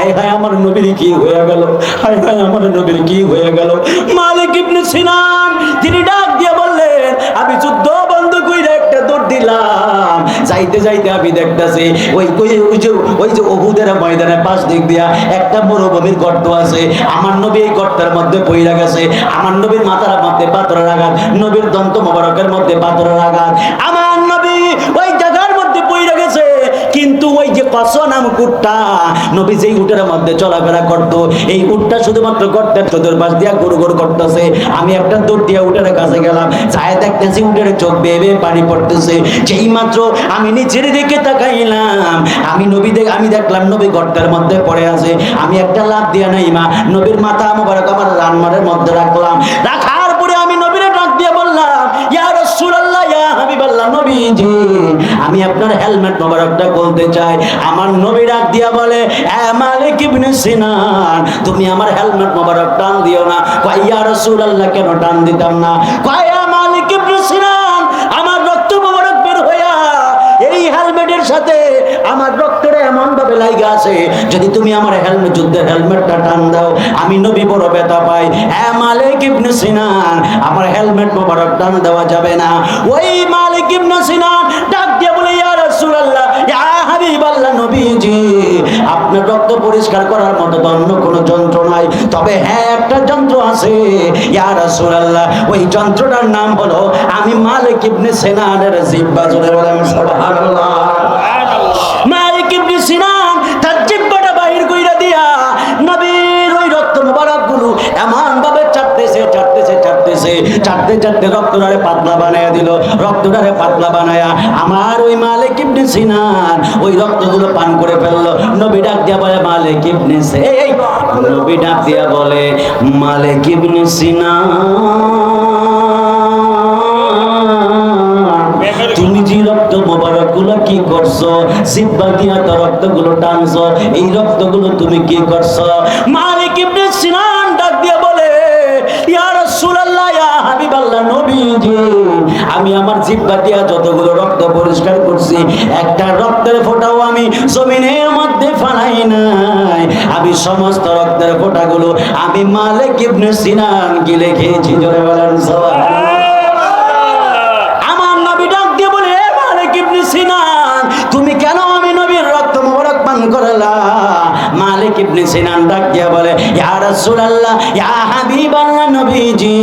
হায় হায় আমার নবীর কি হয়ে গেল, হায় হায় আমার নবীর কি হয়ে গেল। মালিক ইবনে সিনান তিনি ডাক দিয়ে বললেন, আমি যুদ্ধ বন্ধ কইরা একটা দৌড় দিলাম, যাইতে যাইতে আমি দেখতেছি ওই যে উহুদের ময়দানের পাশ দিক দিয়া একটা মরুভূমির গর্ত আছে। আমার নবী এই গর্তের মধ্যে পইরা গেছে। আমার নবীর মাথার মধ্যে পাথরের আঘাত, নবীর দন্ত মোবারকের মধ্যে পাথরের আঘাত। আমার নবী ওই জায়গার মধ্যে পইরা গেছে। কিন্তু ওই যে কসা নাম উটটা, নবী যেই উটের মধ্যে চলাফেরা করতো, এই উটটা শুধুমাত্র গর্তের চতুর্পাশ দিয়া গুড় গুড় করতেছে। আমি একটা দৌড় দিয়ে উটের কাছে গেলাম, চায় দেখতেছি উটের চোখ বেয়ে বেয়ে পানি পড়তেছে। যেই মাত্র আমি নিচের দিকে তাকাইলাম, আমি দেখলাম নবী গর্তের মধ্যে পড়ে আছে। আমি একটা লাফ দিয়া নাই মা নবীর মাথা মোবারক আমার রানমারের মধ্যে রাখলাম। রাখার পরে আমি নবীরে ডাক দিয়ে বললাম, ইয়া রাসূলুল্লাহ, ইয়া হাবিবাল্লাহ, নবীজি আমি আপনার হেলমেট মোবারকটা খুলতে চাই। আমার নবী ডাক দিয়া বলে, এ মালিক ইবনে সিনান, তুমি আমার হেলমেট মোবারক টান দিও না। কয় ইয়া রাসূলুল্লাহ, কেন টান দিতাম না? কয় ইয়া মালিক ইবনে সিনান, আমার রক্ত মোবারক বের হইয়া এই হেলমেটের সাথে আমার রক্তের এমন ভাবে লাগা আছে, যদি তুমি আমার হেলমেট যুদ্ধের হেলমেটটা টান দাও আমি নবী বড় ব্যথা পাই। এ মালিক ইবনে সিনান, আমার হেলমেট মোবারক টান দেওয়া যাবে না। ওই মালিক ইবনে সিনান ডাক দিয়ে বলে, ইয়া রাসূলুল্লাহ, ইয়া হাবিবাল্লাহ, নবীজি আপনার রক্ত পরিষ্কার করার মতো অন্য কোনো যন্ত্র নাই, তবে হ্যাঁ একটা যন্ত্র আছে ইয়া রাসূলুল্লাহ। ওই যন্ত্রটার নাম হলো আমি মালিক ইবনে সিনানের জিহ্বা। জোরে বলেন সুবহানাল্লাহ। মালিক ইবনে সিনান তার জিহ্বাটা বাহির কইরা দিয়া নবীর ওই রক্ত মোবারক গুলো এমন ভাবে চাটতেছে রক্তটারে পাতলা বানায়া দিল। রক্তটারে পাতলা বানায়া আমার ওই মালিক ইবনে সিনান ওই রক্তগুলো পান করে ফেললো। নবী ডাক দিয়া বলে, মালিক ইবনে নবী ডাক দিয়া বলে, মালিক ইবনে সিনান, তুমি যে রক্ত মোবারক গুলো কি করছো? জিহ্বা দিয়া তো রক্তগুলো টানছো, এই রক্তগুলো তুমি কি করছো? মালিক ইবনে সিনান ডাক দিয়া বলে, ইয়া রাসূলুল্লাহ, ইয়া হাবিবাল্লাহ, নবীজি আমি আমার জিহ্বা দিয়া যতগুলো রক্ত পরিষ্কার করছি একটা রক্তের ফোঁটাও আমি জমিনের মধ্যে ফালাই নাই। আমি সমস্ত রক্তের ফোঁটাগুলো আমি মালিক ইবনে সিনান গিলে খেয়েছি। জোরে বলেন সুবহানাল্লাহ। তুমি কেন আমি নবীর রক্ত মোবারক পান করলা? মালিক ইবনে সিনান ডাক দিয়া বলে, ইয়া রাসূলুল্লাহ, ইয়া হাবিবাল্লাহ, নবীজি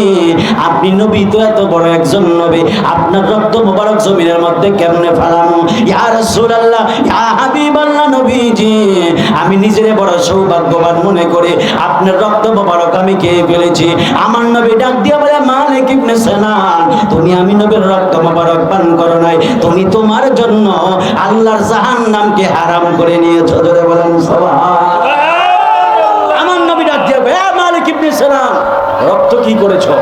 আপনি নবী তো এত বড় একজন নবী, আপনার রক্ত মোবারক জমিনের মধ্যে কেমনে ফালানো? ইয়া রাসূলুল্লাহ, ইয়া হাবিবাল্লাহ, নবীজি আমি নিজেরে বড় সৌভাগ্যবান মনে করে আপনার রক্ত মোবারক আমি খেয়ে ফেলেছি। আমার নবী ডাক দিয়া বলে, মালিক ইবনে সিনান তুমি আমি নবীর রক্ত মোবারক পান করো নাই, তুমি তোমার জন্য আল্লাহর জাহান্নামকে হারাম করে নিয়েছো। জোরে বলেন সুবহানাল্লাহ। আমার নবী ডাক দিয়ে বলে, মালিক ইবনে সিনান রক্ত কি করেছো?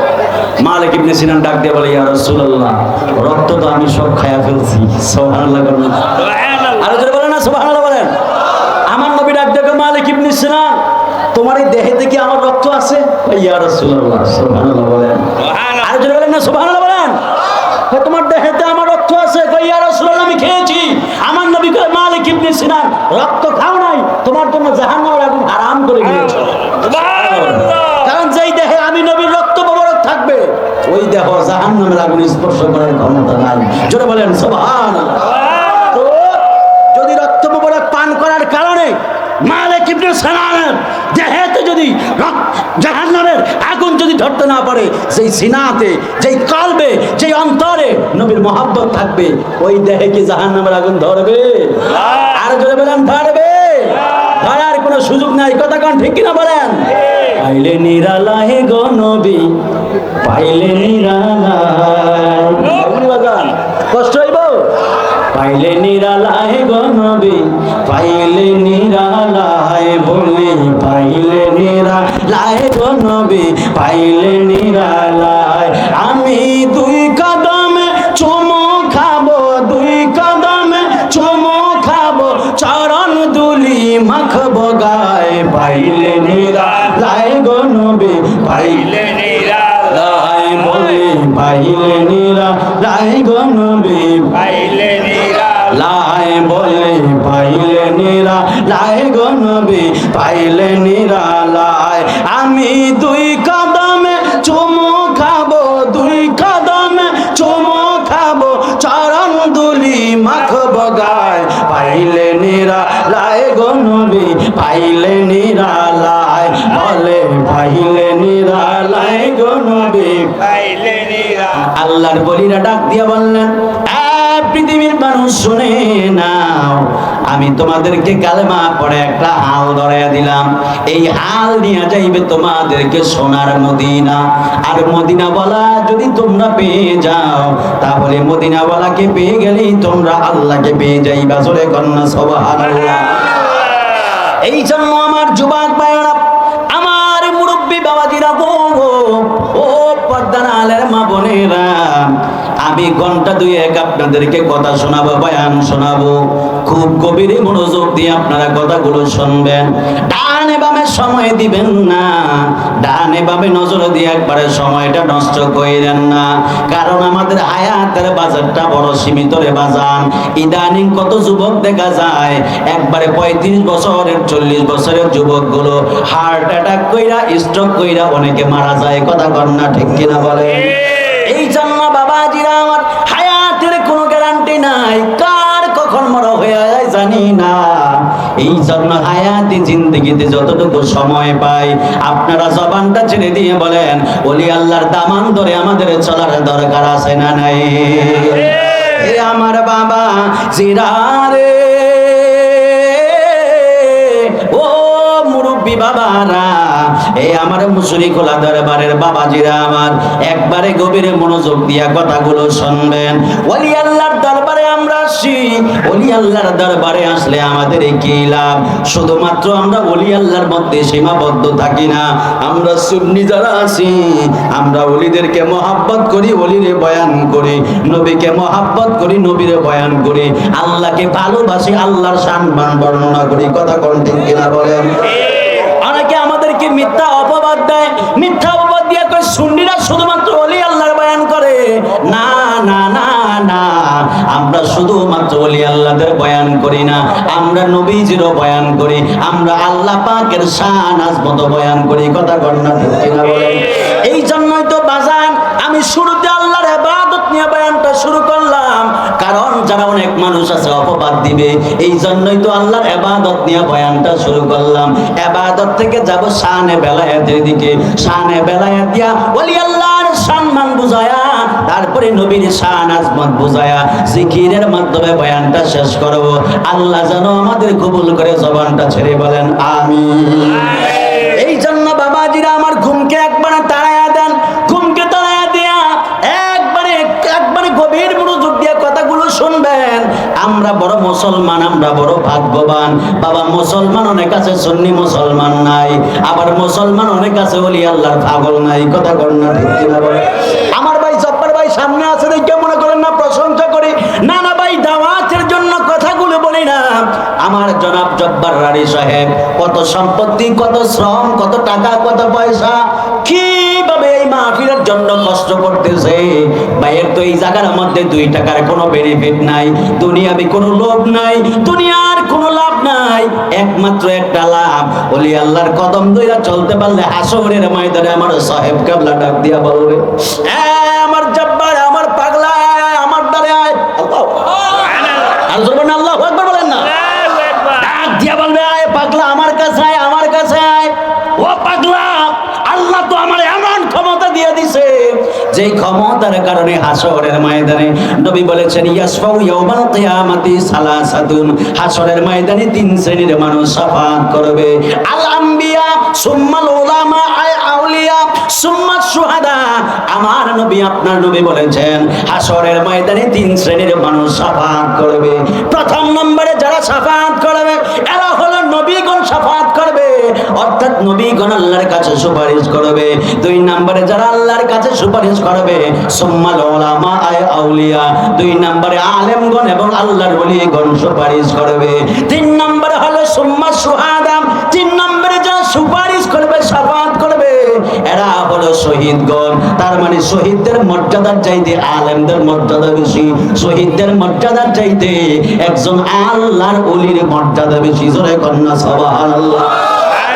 মালিক ইবনে সিনান ডাক দিয়ে বলে, ইয়া রাসূলুল্লাহ রক্ত তো আমি সব খায়া ফেলছি। সুবহানাল্লাহ বলেন। আর জোরে বলেন না সুবহানাল্লাহ বলেন। আমার নবী ডাক দিয়ে, মালিক ইবনে সিনান তোমার এই দেহে থেকে আমার রক্ত আছে? ইয়া রাসূলুল্লাহ সুবহানাল্লাহ বলেন। আর জোরে বলেন না সুবহানাল্লাহ বলেন। তোমার দেহেতে আমার রক্ত আছে? ইয়া রাসূলুল্লাহ আমি খেয়েছি। আমার নবী কয়, মালিক ইবনে সিনান রক্ত খাও নাই, তোমার জন্য জাহান্নামের আগুন হারাম করে দিয়েছে। সুবহানাল্লাহ। কারণ যেই দেহে আমি নবীর রক্ত মোবারক থাকবে ওই দেহ জাহান্নামের আগুন স্পর্শ করার ক্ষমতা নাই। জোরে বলেন সুবহানাল্লাহ। তো যদি রক্ত মোবারক পান করার কারণে মালিক ইবনে সিনানের দেহেতে যদি জাহান্নামের আগুন যদি ধরতে না পারে, যেই সিনাতে, যেই কলবে, যেই অন্তরে নবীর মহব্বত থাকবে, ওই দেহে কি জাহান্নামের আগুন ধরবে? আর জোরে বলেন ধরবে? ধরার কোনো সুযোগ নাই। কথা কোন ঠিক কিনা বলেন? পাইলে নিরালায় গো নবী, পাইলে নিরালায়, কষ্ট হইব? পাইলে নিরালায় গো নবী, পাইলে নিরালায় বলি, পাইলে নিরালায় গো নবী, পাইলে নিরালায় আমি দুই কদমে চুমু খাবো, দুই কদমে চুমু খাবো, চরণ দুলি মাখবো গায়ে, পাইলে নিরালায় গো নবী, পাইলে নিরালায় বলি, পাইলে নিরালায় গো নবী, পাইলে নিরালায় বলে, পাইলে নিরালায় গো নবী, পাইলে নিরালায়। আমি দুই কদমে চুমু খাবো, দুই কদমে চুমু খাবো, চরণ দুলি মাখবো গায়, পাইলে নিরালায় গো নবী, পাইলে নিরালায়। বলে পাইলে নিরালায় গো নবী, পাইলে নিরালায়। আল্লাহর বলিরা ডাক দিয়া বললেন, পৃথিবীর মানুষ শুনে নাও, আমি তোমাদেরকে কালেমা পড়ে একটা হাল ধরাইয়া দিলাম। এই হাল নিয়ে যাইবে তোমাদেরকে সোনার মদিনা। আর মদিনা বলা যদি তোমরা পেয়ে যাও, তাহলে মদিনা বলাকে পেয়ে গেলেই তোমরা আল্লাহকে পেয়ে যাইবা। জোরে কন্যা সুবহানাল্লাহ। এই জন্য আমার যুবক ভাইরা, আমার মুরব্বী বাবাজিরা, ও পর্দার আলের মা বোনেরা, আমি ঘন্টা দুয়েক আপনাদেরকে কথা শোনাবো, বয়ান শোনাবো। খুব গভীরে মনোযোগ দিয়ে আপনারা কথাগুলো শুনবেন। ডানে বামে সময় দিবেন না, ডানে বামে নজর দিয়ে একবারে সময়টা নষ্ট করেন না। কারণ আমাদের হায়াতের বাজারটা বড় সীমিত রে বাজান। ইদানিং কত যুবক দেখা যায় একবারে 35 বছরের 40 বছরের যুবকগুলো হার্ট অ্যাটাক কইরা, স্ট্রোক কইরা অনেকে মারা যায়। কথা কর না, ঠিক কিনা বলে? এই জন্য বাবাজিরা আমার, হায়াতের কোনো গ্যারান্টি নাই, কার কখন মরা হয়ে যায় জানি না। এই জন্য হায়াতি জিন্দেগিতে যতটুকু সময় পাই, আপনারা জবানটা ছেড়ে দিয়ে বলেন, ওলি আল্লাহর দামান ধরে আমাদের চলার দরকার আছে না নাই? এ আমার বাবা জিরারে, ও মুরব্বী বাবারা, এই আমার মুসুরি খোলা দরবারের বাবাজিরা আমার, একবারে গভীরে মনোযোগ দিয়া কথাগুলো শুনবেন। ওলি আল্লাহর দরবারে আমরা আসি, ওলি আল্লাহর দরবারে আসলে আমাদের কি লাভ? শুধুমাত্র আমরা ওলি আল্লাহর মধ্যে সীমাবদ্ধ থাকি না। আমরা সুন্নি যারা আছি, আমরা ওলিদেরকে মহাব্বত করি, ওলিরে বয়ান করি, নবীকে মহাব্বত করি, নবীরে বয়ান করি, আল্লাহকে ভালোবাসি, আল্লাহর সম্মান বর্ণনা করি। কথা কোন ঠিক কিনা বলেন? অনেকে আমাদেরকে মিথ্যা অপবাদ দেয়, মিথ্যা অপবাদ দিয়ে কই সুন্নিরা শুধুমাত্র ওলি আল্লাহর বয়ান করে। না না না না, আমরা শুধুমাত্র ওলি আল্লাহদের বয়ান করি না, আমরা নবীজিরও বয়ান করি, আমরা আল্লাহ পাকের শান আজমত বয়ান করি। কথা কর না, ঠিক কিনা বলেন? এই জন্যই তো বাজান আমি শুরুতে আল্লাহর ইবাদত নিয়ে বয়ানটা শুরু করলাম, কারণ যারা অনেক মানুষ আছে অপবাদ দিবে, এই জন্যই তো আল্লাহর ইবাদত নিয়ে বয়ানটা শুরু করলাম। ইবাদত থেকে যাব শানে বেলায়েতের দিকে, শানে বেলায়েত দিয়া ওলি আল্লাহর সম্মান বুঝায়া, তারপরে নবীর শান আজমত বুঝায়া জিকিরের মাধ্যমে বয়ানটা শেষ করব। আল্লাহ যেন আমাদের কবুল করে। জবানটা ছেড়ে বলেন আমিন। এই জন্য বাবাজিরা আমার, ঘুমকে একবারে তাড়াইয়া দেন, ঘুমকে তাড়াইয়া দিয়া একবারে গভীর মনোযোগ দিয়ে কথাগুলো শুনবেন। আমরা বড় মুসলমান, আমরা বড় ভাগ্যবান বাবা। মুসলমান অনেক আছে, সুন্নি মুসলমান নাই, আবার মুসলমান অনেক আছে ওলি আল্লাহর পাগল নাই। কথা কর না, ঠিক কিনা বলে? আমার ভাই জব্বার ভাই সামনে আছে দেখে মনে করেন না প্রশংসা করি, না না ভাই, দাওয়াতের জন্য কথাগুলো বলি না। আমার জনাব জব্বার রানী সাহেব কত সম্পত্তি, কত শ্রম, কত টাকা, কত পয়সা, কিভাবে এই মাহফিলের জন্য কষ্ট করতেছে। ভাইয়ের তো এই জায়গার মধ্যে 2 টাকার কোনো বেনিফিট নাই, দুনিয়াবি কোনো লোভ নাই, দুনিয়ার কোনো লাভ নাই, একমাত্র একটা লাভ, ওলি আল্লাহর কদম ধইরা চলতে পারলে হাসরের ময়দানে আমার সাহেব কেবলা ডাক দিয়া বলবে, আমার জব্বার, আমার পাগলা, আমার দ্বারে আয়। আর জোরবেন আল্লাহু আকবার বলেন না? ডাক দিয়া বলবে, আয় পাগলা, আমার কাছে আয়, আমার কাছে আয়। ও পাগলা, আল্লাহ তো আমার এমন ক্ষমতা দিয়ে দিছে, যেই ক্ষমতার কারণে হাসরের ময়দানে নবী বলেছেন, ইয়াসফাউ ইয়াউমাল কিয়ামাতি সালাসাতুন, হাসরের ময়দানে 3 শ্রেণীর মানুষ শাফাআত করবে। আল আম্বিয়া, সুম্মাল উলামা, আউলিয়া, সুম্মা শুহাদা। আমার নবী, আপনার নবী বলেছেন, হাসরের ময়দানে 3 শ্রেণীর মানুষ শাফাআত করবে। প্রথম নম্বরে যারা শাফাআত করবে, এরা হলো নবীগণ শাফাআত করবে, অর্থাৎ নবীগণ আল্লাহর কাছে সুপারিশ করবে। 2 নম্বরে যারা আল্লাহর কাছে সুপারিশ করবে, সুম্মাল উলামা আউলিয়া, 2 নম্বরে আলেমগণ এবং আল্লাহর ওলিগণ সুপারিশ করবে। 3 নম্বরে হলো সুম্মা শুহাদা, 3 নম্বরে যারা সুপারিশ করবে, শাফাআত করবে, এরা হলো শহীদগণ। তার মানে শহীদদের মর্যাদার চাইতে আলেমদের মর্যাদা বেশি, শহীদদের মর্যাদার চাইতে একজন আল্লাহর ওলির মর্যাদা বেশি। জোরে কন্যা সুবহানাল্লাহ।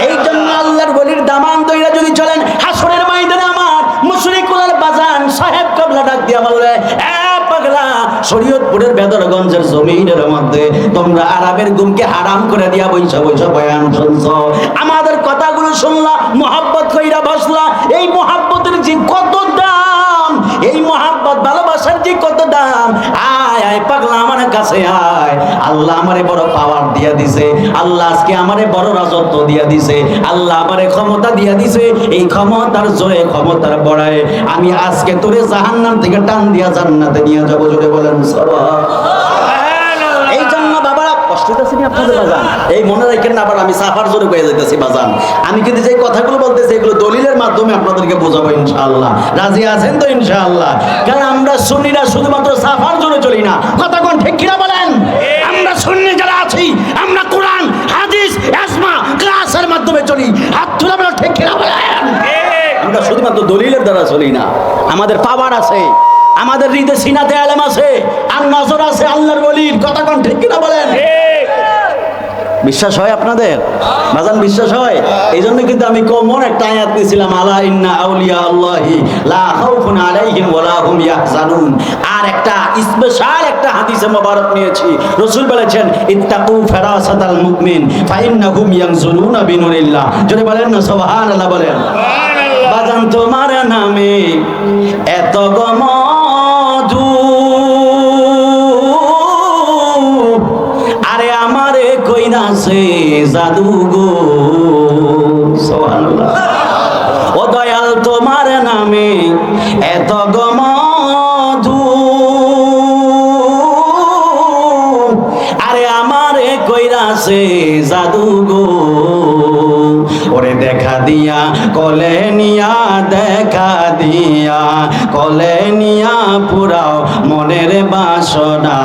এই জন্য আল্লাহর ওলির দামান দইরা যদি চলেন হাসরের ময়দানে আমার মুশরিকুল বাজান সাহেব কাবলা ডাক দিয়া বলবে, এ পাগলা, শরীয়তপুরের বেদরগঞ্জের জমিনের মধ্যে তোমরা আরবের গুমকে হারাম করে দিয়া বইসা বইসা বয়ান শুনছো, আমাদের কথাগুলো শুনলা, মোহাব্বত কইরা বসলা, এই মোহাব্বতের যে কত দাম, এই মোহাব্বত ভালোবাসার যে কত দাম, আয় আয় পাগলা আমার কাছে আয়। আল্লাহ আমারে বড় পাওয়ার দিয়া দিছে, আল্লাহ আজকে আমারে বড় রাজত্ব দিয়া দিছে, আল্লাহ আমারে ক্ষমতা দিয়া দিছে, এই ক্ষমতার জোরে ক্ষমতার বড়ায় আমি আজকে তোরে জাহান্নাম থেকে টান দিয়া জান্নাতে নিয়ে যাবো। জোরে বলেন সুবহানাল্লাহ। এই জন্য বাবারা কষ্ট হইতাছে নি আপনাদের বাজান, এই মনে রাখেন না, আবার আমি সাফার জোরে কয়ে যাইতেছি বাজান, আমি কিন্তু যে কথাগুলো বলতেছি এগুলো দলিলের মাধ্যমে আপনাদেরকে বোঝাবো ইনশাআল্লাহ। রাজি আছেন তো ইনশাআল্লাহ? কারণ আমরা সুন্নিরা শুধুমাত্র সাফার জোরে চলি না, কথা কোন ঠিক কিনা বলেন? আমরা সুন্নি যারা আছি আমরা কোরআন হাদিস ইজমা ক্লাসের মাধ্যমে চলি, হাত তুলে বলেন ঠিক কিনা বলেন? আমরা শুধুমাত্র দলিলের দ্বারা চলি না, আমাদের পাওয়ার আছে, আমাদের হৃদয় সিনাতে আলেম আছে, আর নজর আছে আল্লাহর ওলির, কথা কোন ঠিক কিনা বলেন? বিশ্বাস হয় আপনাদের বাজান? বিশ্বাস হয়? এই জন্য কিন্তু আমি কমন একটা আয়াত নিয়েছিলাম, আলা ইন্না আউলিয়া আল্লাহি লা খাউফুন আলাইহিম ওয়া লা হুম ইয়াহজানুন। আর একটা স্পেশাল একটা হাদিসে মোবারক নিয়েছি, রাসূল বলেছেন ইত্তাকু ফিরাসাতাল মুমিন ফাইন্নাহুম ইয়ানজুলুনা বিনুরিল্লাহ। যদি বলেন না সুবহানাল্লাহ, বলেন সুবহানাল্লাহ। বাজান তোমার নামে এত গমধু, আরে আমারে কইরা সে জাদু গো, সুবহানাল্লাহ। ও দয়াল তোমার নামে এত গমধু, আরে আমারে কইরা সে জাদু গো, ওরে দেখা দিয়া কলে নিয়া, দেখা দিয়া কলে নিয়া পুরাও মনের বাসনা,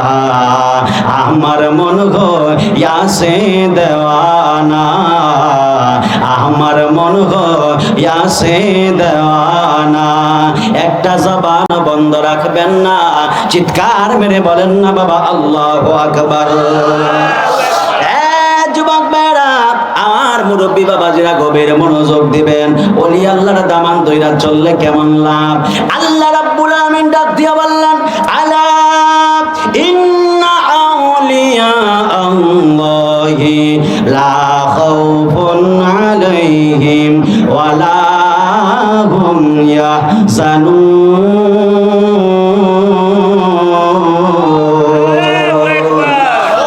আমার মন গয়াছে দেওয়ানা, আমার মন গয়াছে দেওয়ানা। একটা জবান বন্ধ রাখবেন না, চিৎকার মেরে বলেন না বাবা আল্লাহু আকবার। যুবক ভাইরা আমার মুরব্বী বাবাজিরা গভীর মনোযোগ দিবেন, ওলি আল্লাহর দামান দইরা চললে কেমন লাভ। আল্লাহ রাব্বুল আমিন ডাক দিয়া বললেন, আলা ইন্না আউলিয়া আল্লাহি লা খাউফুন আলাইহিম ওয়া লা হুম ইয়াহজানুন।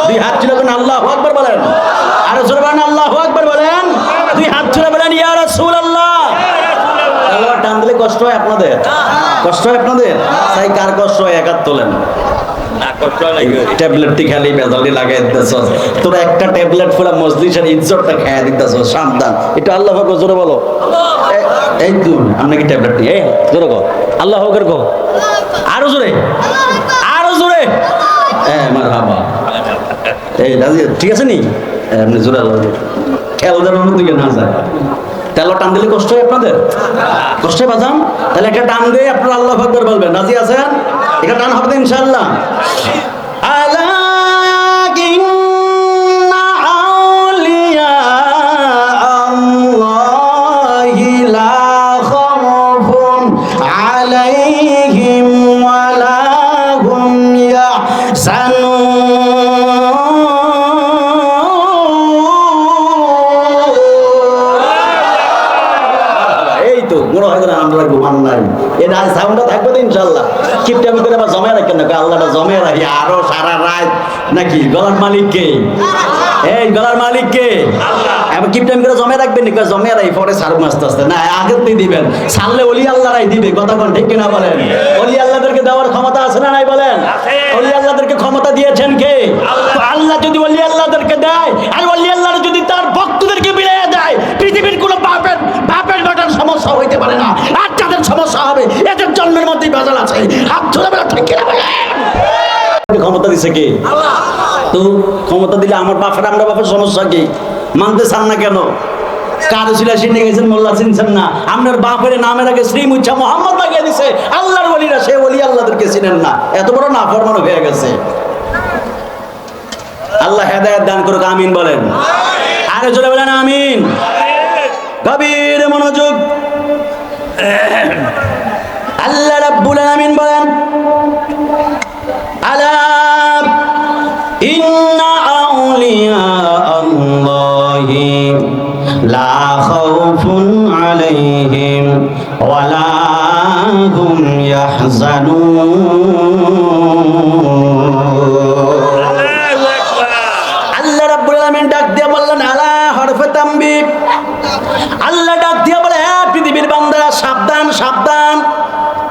দুই হাত তুলে বলেন আল্লাহু আকবার বলেন, আর জোরে বলেন আল্লাহু আকবার বলেন, দুই হাত তুলে বলেন ইয়া রাসূলুল্লাহ। আল্লাহ টান দিলে কষ্ট হয় আপনাদের? কষ্ট হয় আপনাদের? তাই কার কষ্ট হয় এক হাত তোলেন। ট্যাবলেটটি খালি বেজালি লাগাই দিতেছ, তোরা একটা ট্যাবলেট পুরো মজলিসের ইজ্জতটা খেয়ে দিতেছ, সাবধান। একটু আল্লাহু আকবার জোরে বলো। এই তো আপনাকে ট্যাবলেটটি, এই জোরে কো আল্লাহু আকবার কো, আরো জোরে, আরো জোরে, মারহাবা। এই রাজি ঠিক আছে নি? আপনি জোরে আল্লাহু খেয়াল অন্যদিকে না যায়। তেল টান দিলে কষ্ট হয় আপনাদের? কষ্ট হয় বাজান? তাহলে একটা টান দিয়ে আপনারা আল্লাহু আকবার বলবেন। রাজি আছেন? এটা টান হবে ইনশাআল্লাহ। আলা ইন্না আউলিয়া আল্লাহি লা খাউফুন আলাইহিম ওয়া লা হুম ইয়াহজানুন। সাউন্ডটা থাকবে তো ইনশাআল্লাহ। কিপটা ভিতরে আবার জমে রাখেন না, আল্লাহটা জমে রাখি আরো সারা রাত নাকি? গলার মালিক কে? এই গলার মালিক কে? আল্লাহ। কিপটা ভিতরে জমে রাখবেন নাকি? জমে রাখি পরে সারুন আস্তে আস্তে, না আগেতেই দিবেন। সারলে ওলি আল্লাহরাই দিবে, কথা কোন ঠিক কিনা বলেন? ওলি আল্লাহদেরকে দেওয়ার ক্ষমতা আছে না নাই বলেন? ওলি আল্লাহদেরকে ক্ষমতা দিয়েছেন কে? আল্লাহ। যদি ওলি আল্লাহদেরকে দেয় আর ওলি আল্লাহ যদি তার ভক্তদেরকে বিলিয়ে দেয়, পৃথিবীর কোনো বাপের বেটার সমস্যা হইতে পারে না। আর যাদের সমস্যা হবে এদের জন্মের মধ্যেই ভেজাল আছে। হাত ধরে বেলা ঠিক কিনা বলেন? ক্ষমতা দিছে কে? আল্লাহ। তো ক্ষমতা দিলে আমার বাপের, আমরা বাপের সমস্যা কি? মানতে চান না কেন? কারো ছিল চিনে গেছেন, মোল্লা চিনছেন না। আপনার বাপের নামের আগে শ্রী মুচ্ছা মোহাম্মদ লাগিয়ে দিছে। আল্লাহর ওলিরা সে ওলি আল্লাহদেরকে চিনেন না, এত বড় নাফরমান হয়ে গেছে। আল্লাহ হেদায়েত দান করুক, আমিন বলেন। আরে জোরে বলেন আমিন। গভীর মনোযোগ। আল্লাহ রাব্বুল আলামিন বলেন, আলা ইন্না আউলিয়া আল্লাহি লা খাউফুন আলাইহিম ওয়ালা হুম ইয়াহজানুন। আল্লাহ রাব্বুল আলামিন ডাক দিয়ে বললেন, আলা হরফে তানবীহ। আল্লাহ ডাক দিয়ে বলে, হ্যাঁ পৃথিবীর বান্দারা সাবধান সাবধান।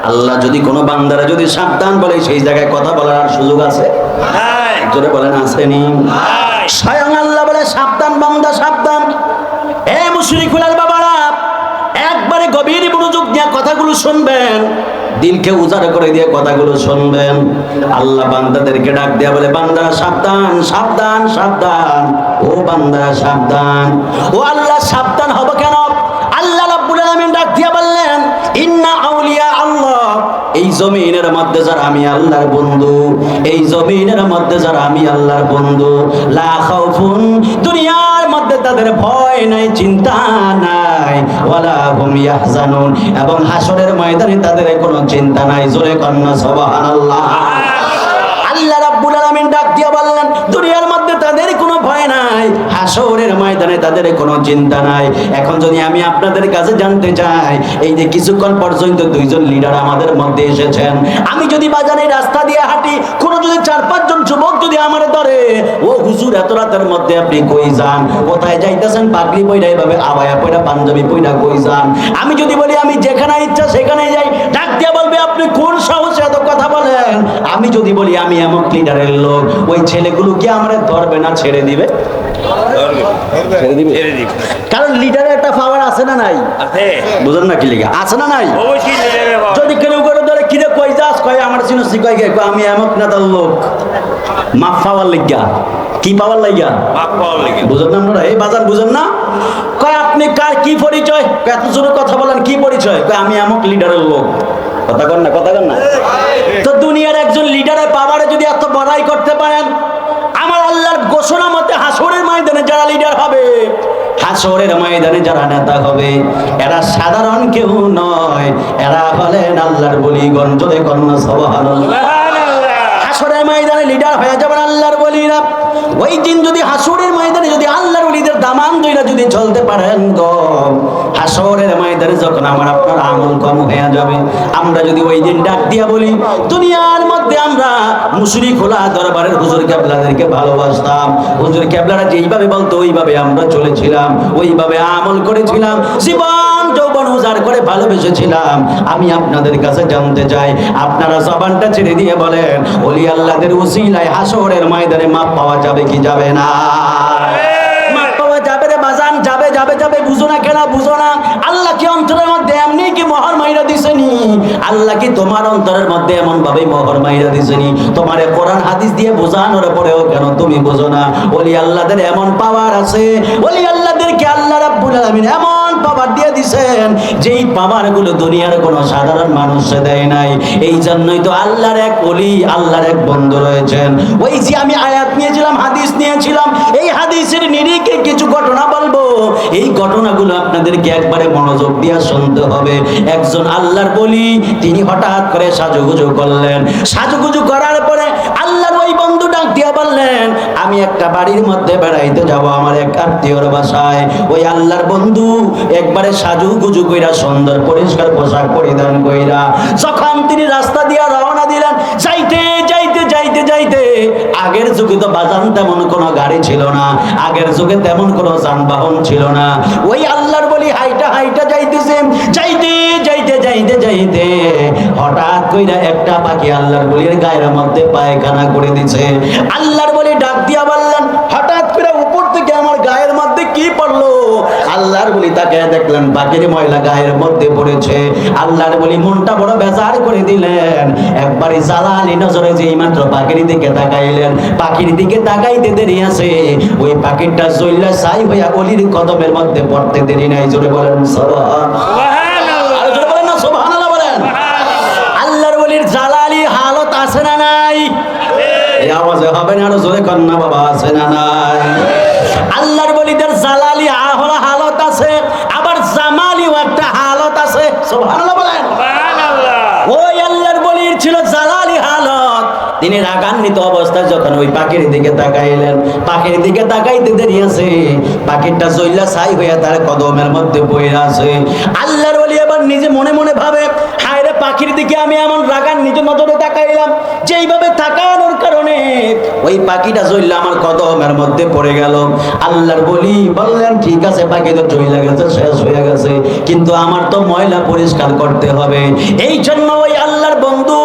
আল্লাহ যদি কোনো বান্দারা যদি সাবধান বলে, সেই জায়গায় কথা বলার আর সুযোগ আছে? জোরে বলেন, আসেনি? স্বয়ং আল্লাহ বলে, সাবধান বান্দা সাবধান। এ মুশরিকুল বাবারা, একবারে গভীর মনোযোগ দিয়ে কথাগুলো শুনবেন, দিলকে উজাড় করে দিয়ে কথাগুলো শুনবেন। আল্লাহ বান্দাদেরকে ডাক দেয়া বলে, বান্দারা সাবধান সাবধান সাবধান। ও বান্দারা সাবধান। ও আল্লাহ সাবধান হবো কেন? আল্লাহ রাব্বুল আলামিন ডাক দিয়া বললেন, ইন্না আউলিয়া আল্লাহ, এই জমিনের মধ্যে যারা আমি আল্লাহর বন্ধু, এই জমিনের মধ্যে যারা আমি আল্লাহর বন্ধু, লা খাউফুন, দুনিয়ার মধ্যে তাদের ভয় নাই, চিন্তা নাই, ওয়ালা হুম ইয়াহজানুন, এবং হাসরের ময়দানে তাদের কোনো চিন্তা নাই। জোরে কন্না সুবহানাল্লাহ। আল্লাহ রাব্বুল আলামিন ডাক দিয়ে বললেন, দুনিয়ার মধ্যে তাদের কোনো ভয় নাই, হাসরের ময়দানে তাদের কোনো চিন্তা নাই। এখন যদি আমি আপনাদের কাছে জানতে চাই, এই যে কিছুক্ষণ পর্যন্ত দুইজন লিডার আমাদের মধ্যে এসেছেন, আমি যদি বাজারে রাস্তা দিয়ে হাঁটি, কোন যদি 4-5 জন যুবক যদি আমার ধরে, ও হুজুর এত রাতের মধ্যে আপনি কই যান, কোথায় যাইতেছেন, পাগড়ি পয়রা এভাবে আবায়া পয়রা পাঞ্জাবি পয়রা কই যান? আমি যদি বলি আমি যেখানে ইচ্ছা সেখানে যাই, ডাক দিয়ে বলবে, আপনি কোন সাহসে এত কথা বলেন? আমি যদি বলি আমি এমন লিডারের লোক, ওই ছেলেগুলো কি আমার ধরবে না ছেড়ে দিবে? ছেড়ে দিবে। কারণ লিডারের একটা পাওয়ার আছে না নাই? বুঝেন না কি লিগা আছে না নাই? যদি কেউ করে ধরে, কিরে কই যাস, কয় আমার চিনছি, কয় গে, আমি এমন নেতার লোক। মাপ পাওয়ার লাগিয়া, কি পাওয়ার লাগিয়া? বুঝেন না আপনারা? এই বাজার বুঝেন না? কয় আপনি কার কি পরিচয়? এত জোরে কথা বলেন, কি পরিচয়? কয় আমি এমন লিডারের লোক। কথা কন না, কথা কন না। তো দুনিয়ার একজন লিডারের পাওয়ারে যদি এত বড়াই করতে পারেন, আমার আল্লাহর ঘোষণা মতে হাসরের ময়দানে যারা লিডার হবে, হাসরের ময়দানে যারা নেতা হবে, এরা সাধারণ কেউ নয়, এরা হলেন আল্লাহর বলিগণ। জোরে কন্না সুবহানাল্লাহ। হাসরের ময়দানে লিডার হয়ে যাবেন আল্লাহর বলিরা। ওই দিন যদি হাসরের ময়দানে যদি আল্লাহর ওলিদের দামান দইরা যদি চলতে পারেন গো, হাসরের ময়দানে যখন আমার আপনার আমল কম হয়ে যাবে, আমরা যদি ওই দিন ডাক দিয়া বলি, দুনিয়ার মধ্যে আমরা মুশরিক খোলা দরবারের হুজুর কেবলাদেরকে ভালোবাসতাম, হুজুর কেবলারা যেইভাবে বলতো ওইভাবে আমরা চলেছিলাম, ওইভাবে আমল করেছিলাম, জীবন যৌবন উজাড় করে ভালোবেসেছিলাম। আমি আপনাদের কাছে জানতে চাই, আপনারা জবানটা ছেড়ে দিয়ে বলেন, ওলি আল্লাহদের উসিলায় হাসরের ময়দানে মাপ পাওয়া যাবে কি যাবে না? মাপ পাওয়া যাবে রে বাজান, যাবে যাবে যাবে। বুঝো না কেন? বুঝো না? আল্লাহ কি অন্তরের মধ্যে এমনি কি মোহর মাইরা দিছেনি? আল্লাহ কি তোমার অন্তরের মধ্যে এমন ভাবে মোহর মাইরা দিছেনি? তোমার কোরআন হাদিস দিয়ে বোঝানোর পরেও কেন তুমি বুঝো না? ওলি আল্লাহদের এমন পাওয়ার আছে, ওলি আল্লাহদেরকে আল্লাহ রাব্বুল আলামিন এমন পাওয়ার দিয়ে দিছেন, যেই পাওয়ার গুলো দুনিয়ার কোনো সাধারণ মানুষে দেয় নাই। এই জন্যই তো আল্লাহর এক ওলি, আল্লাহর এক বন্ধু রয়েছেন। ওই যে আমি আয়াত নিয়েছিলাম, হাদিস নিয়েছিলাম, এই হাদিসের নিরিখে কিছু ঘটনা বলবো। এই ঘটনাগুলো আপনাদেরকে একবারে মনোযোগ দিয়ে শুনতে হবে। একজন আল্লাহর বলি, তিনি হঠাৎ করে সাজুগুজু করলেন। সাজুগুজু করার পরে আল্লাহর ওই বন্ধু ডাক দিয়ে বললেন, আমি একটা বাড়ির মধ্যে বেড়াইতে যাব, আমার এক আত্মীয়র বাসায়। ওই আল্লাহর বন্ধু একবারে সাজুগুজু কইরা, সুন্দর পরিষ্কার পোশাক পরিধান কইরা যখন তিনি রাস্তা দিয়ে রওনা দিলেন, যাইতে যাইতে যাইতে যাইতে, আগের যুগে তো বাজান তেমন কোনো গাড়ি ছিল না, আগের যুগে তেমন কোনো যানবাহন ছিল না। ওই আল্লাহর বলি হাইটা হাইটা যাইতেছেন, যাইতে যাইতে যাইতে যাইতে হঠাৎ কইরা একটা পাখি আল্লাহর বলির গায়ের মধ্যে পায়খানা করে দিছে। আল্লাহর বলি ডাক দিয়া বললেন, হঠাৎ করে উপর থেকে আমার গায়ের মধ্যে কি পড়লো? আল্লাহর বলি তাকে দেখলেন পাখির ময়লা গায়ের মধ্যে পড়েছে। আল্লাহর বলি মনটা বড় বেজার করে দিলেন। একবারে জালালি নজরে যেই মাত্র পাখির দিকে তাকাইলেন, পাখির দিকে তাকাইতে দেরি আছে, ওই পাখিটা জইলা ছাই হইয়া অলির কদমের মধ্যে পড়তে দেরি নাই। জোরে বলেন সুবহানাল্লাহ। আর জোরে বলেন না সুবহানাল্লাহ বলেন। আল্লাহর বলির জালালি হালত আছে না নাই? এই আওয়াজে হবে না, আর জোরে কন্না বাবা, আছে না নাই? আল্লাহর বলিদের জালালি হালত আছে, আবার সুবহানাল্লাহ বলেন। ওই আল্লাহর ওলির ছিল জালালি হালত। তিনি রাগান্বিত অবস্থায় যখন ওই পাখির দিকে তাকাইলেন, পাখির দিকে তাকাইতে দেরি আছে, পাখিটা জইলা ছাই হইয়া তার কদমের মধ্যে বইয়ে আছে। আল্লাহর ওলি এবার নিজে মনে মনে ভাবে, হায় রে, পাখির দিকে আমি এমন রাগান্বিত নজরে তাকাইলাম, যেইভাবে তাকানোর কারণে ওই পাখিটা জইলা আমার কদমের মধ্যে পড়ে গেল। আল্লাহর ওলি বললেন, ঠিক আছে, পাখি তো চলে গেছে, শেষ হয়ে গেছে, কিন্তু আমার তো ময়লা পরিষ্কার করতে হবে। এই জন্য ওই আল্লাহর বন্ধু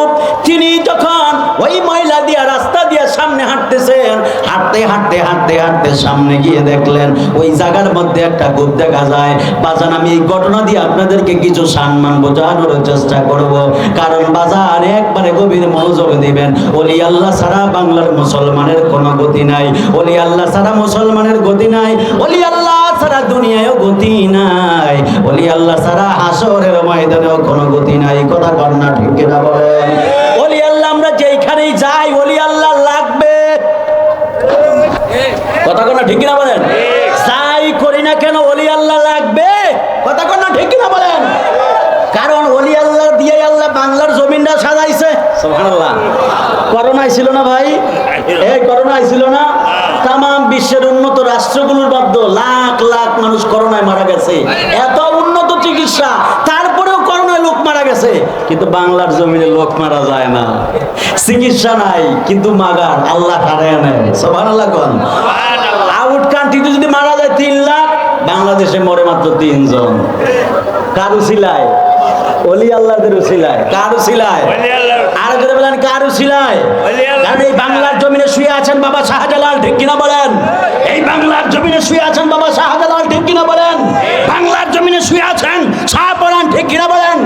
তিনি যখন ওই ময়লা দিয়া রাস্তা দিয়া সামনে হাঁটতেছেন, হাঁটতে হাঁটতে হাঁটতে হাঁটতে সামনে গিয়ে দেখলেন ওই জায়গার মধ্যে একটা কূপ দেখা যায়। বাজান, আমি এই ঘটনা দিয়ে আপনাদেরকে কিছু সম্মান বোঝানোর চেষ্টা করব, কারণ বাজার একবারে গভীর মনোযোগ দিবেন। ওলি আল্লাহ ছাড়া বাংলার মুসলমানের কোনো গতি নাই, ওলি আল্লাহ ছাড়া মুসলমানের গতি নাই, ওলি আল্লাহ ছাড়া দুনিয়ায়ও গতি নাই, ওলি আল্লাহ ছাড়া হাসরের ময়দানেও কোনো গতি নাই। কথা কর না, ঠিক কিনা বলেন? ওলি আল্লাহ আমরা যেইখানেই যাই ওলি আল্লাহ লাগবে। কথা কর না, ঠিক কিনা বলেন? যাই করি না কেন ওলি আল্লাহ লাগবে। কথা কর না, ঠিক কিনা বলেন? কারণ ওলি আল্লাহ দিয়ে আল্লাহ বাংলার জমিনটা সাজাইছে। সুবহানাল্লাহ। করোনা ছিল না ভাই? এই করোনা ছিল না? তাম বিশ্বের উন্নত রাষ্ট্রগুলোর মধ্যে লাখ লাখ মানুষ করোনায় মারা গেছে, এত উন্নত চিকিৎসা, তারপরেও করোনায় লোক মারা গেছে, কিন্তু বাংলার জমিনে লোক মারা যায় না। চিকিৎসা নাই কিন্তু মাগার আল্লাহ হারায় নেয়। সুবহানাল্লাহ কোন? আউট কান্ট্রিতে যদি মারা যায় 3 লাখ, বাংলাদেশে মরে মাত্র 3 জন। কার উসিলায়? ওলি আল্লাহদের উসিলায়। কার উসিলায়? আর যদি বলেন কার উসিলায়? কারণ এই বাংলার জমিনে শুয়ে আছেন বাবা শাহজালাল, ঠিক কিনা বলেন? এই বাংলার জমিনে শুয়ে আছেন বাবা শাহজালাল, ঠিক কিনা বলেন? বাংলার জমিনে শুয়ে আছেন শাহপরান, ঠিক কিনা বলেন?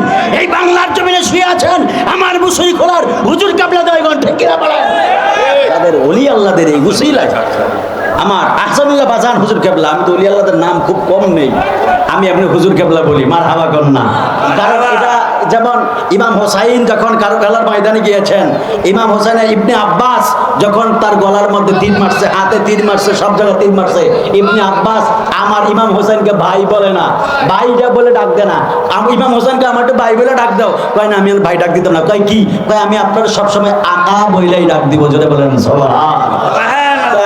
এই বাংলার জমিনে শুয়ে আছেন আমার মুসুরি খোলার হুজুর কাবলা দয়গণ, ঠিক কিনা বলেন? তাদের ওলি আল্লাহদের এই উসিলায় আমার আহসানুল্লাহ বাজান হুজুর কেবলা, আমি তো ওলি আল্লাহদের নাম খুব কম নেই, আমি আপনি হুজুর কেবলা বলি, মারহাবা কর না। কারণ এটা যেমন ইমাম হোসাইন যখন কারবালার ময়দানে গিয়েছেন, ইমাম হোসেন ইবনে আব্বাস যখন তার গলার মধ্যে তীর মারছে, হাতে তীর মারছে, সব জায়গায় তীর মারছে, ইবনে আব্বাস আমার ইমাম হোসেনকে ভাই বলে না, ভাইটা বলে ডাক দে না। ইমাম হোসেনকে আমার তো ভাই বলে ডাক দাও। কয় না, আমি ভাই ডাক দিতাম না। কয় কি? কয় আমি আপনার সবসময় আকা বইলাই ডাক দিব। যদি বলেন সুবহানাল্লাহ।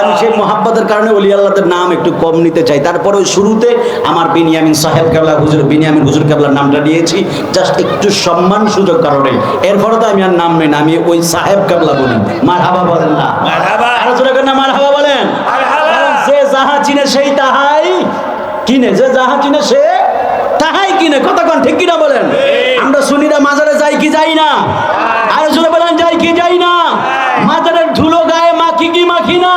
আমি সেই মোহাব্বতের কারণে ওলি আল্লাহদের নাম একটু কম নিতে চাই। তারপরে শুরুতে আমার বিনিয়ামিন সাহেব কেবলা হুজুর, বিনিয়ামিন হুজুর কেবলার নামটা নিয়েছি জাস্ট একটু সম্মান সুযোগ কারণে। এরপরে তো আমি আর নাম নেই না, আমি ওই সাহেব কেবলা বলি। মারহাবা বলেন না? আরো জোরে করেন না, মারহাবা বলেন। যে যাহা চিনে সেই তাহাই কিনে, যে যাহা চিনে সে তাহাই কিনে। কতক্ষণ ঠিক কিনা বলেন? আমরা সুন্নিরা মাজারে যাই কি যাই না? আরো জোরে বলেন, যাই কি যাই না? মাজারের ধুলো গায়ে মাখি কি মাখি না?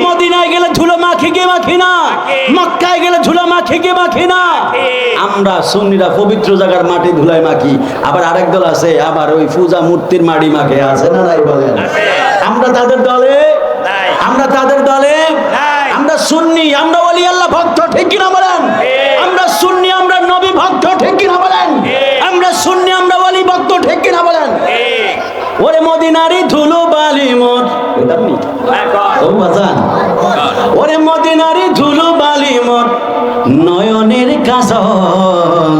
মদিনায় গেলে ধুলো মাখি কি মাখি না? মক্কায় গেলে ধুলো মাখি কি মাখি না? আমরা সুন্নিরা পবিত্র জায়গার মাটি ধুলায় মাখি, আবার আরেক দল আছে আবার ওই পূজা মূর্তির মাটি মাখে, আছে না নাই বলেন? আমরা তাদের দলে, আমরা তাদের দলে, আমরা সুন্নি, আমরা ওলি আল্লাহ ভক্ত, ঠিক কিনা বলেন? আমরা সুন্নি, আমরা নবী ভক্ত, ঠিক কিনা বলেন? আমরা সুন্নি, আমরা ওলি ভক্ত, ঠিক কিনা বলেন? ওরে মদিনারি ধুলো বালি মোর, ওরে মদিনারি ধুলো বালি মোর নয়নের কাজল,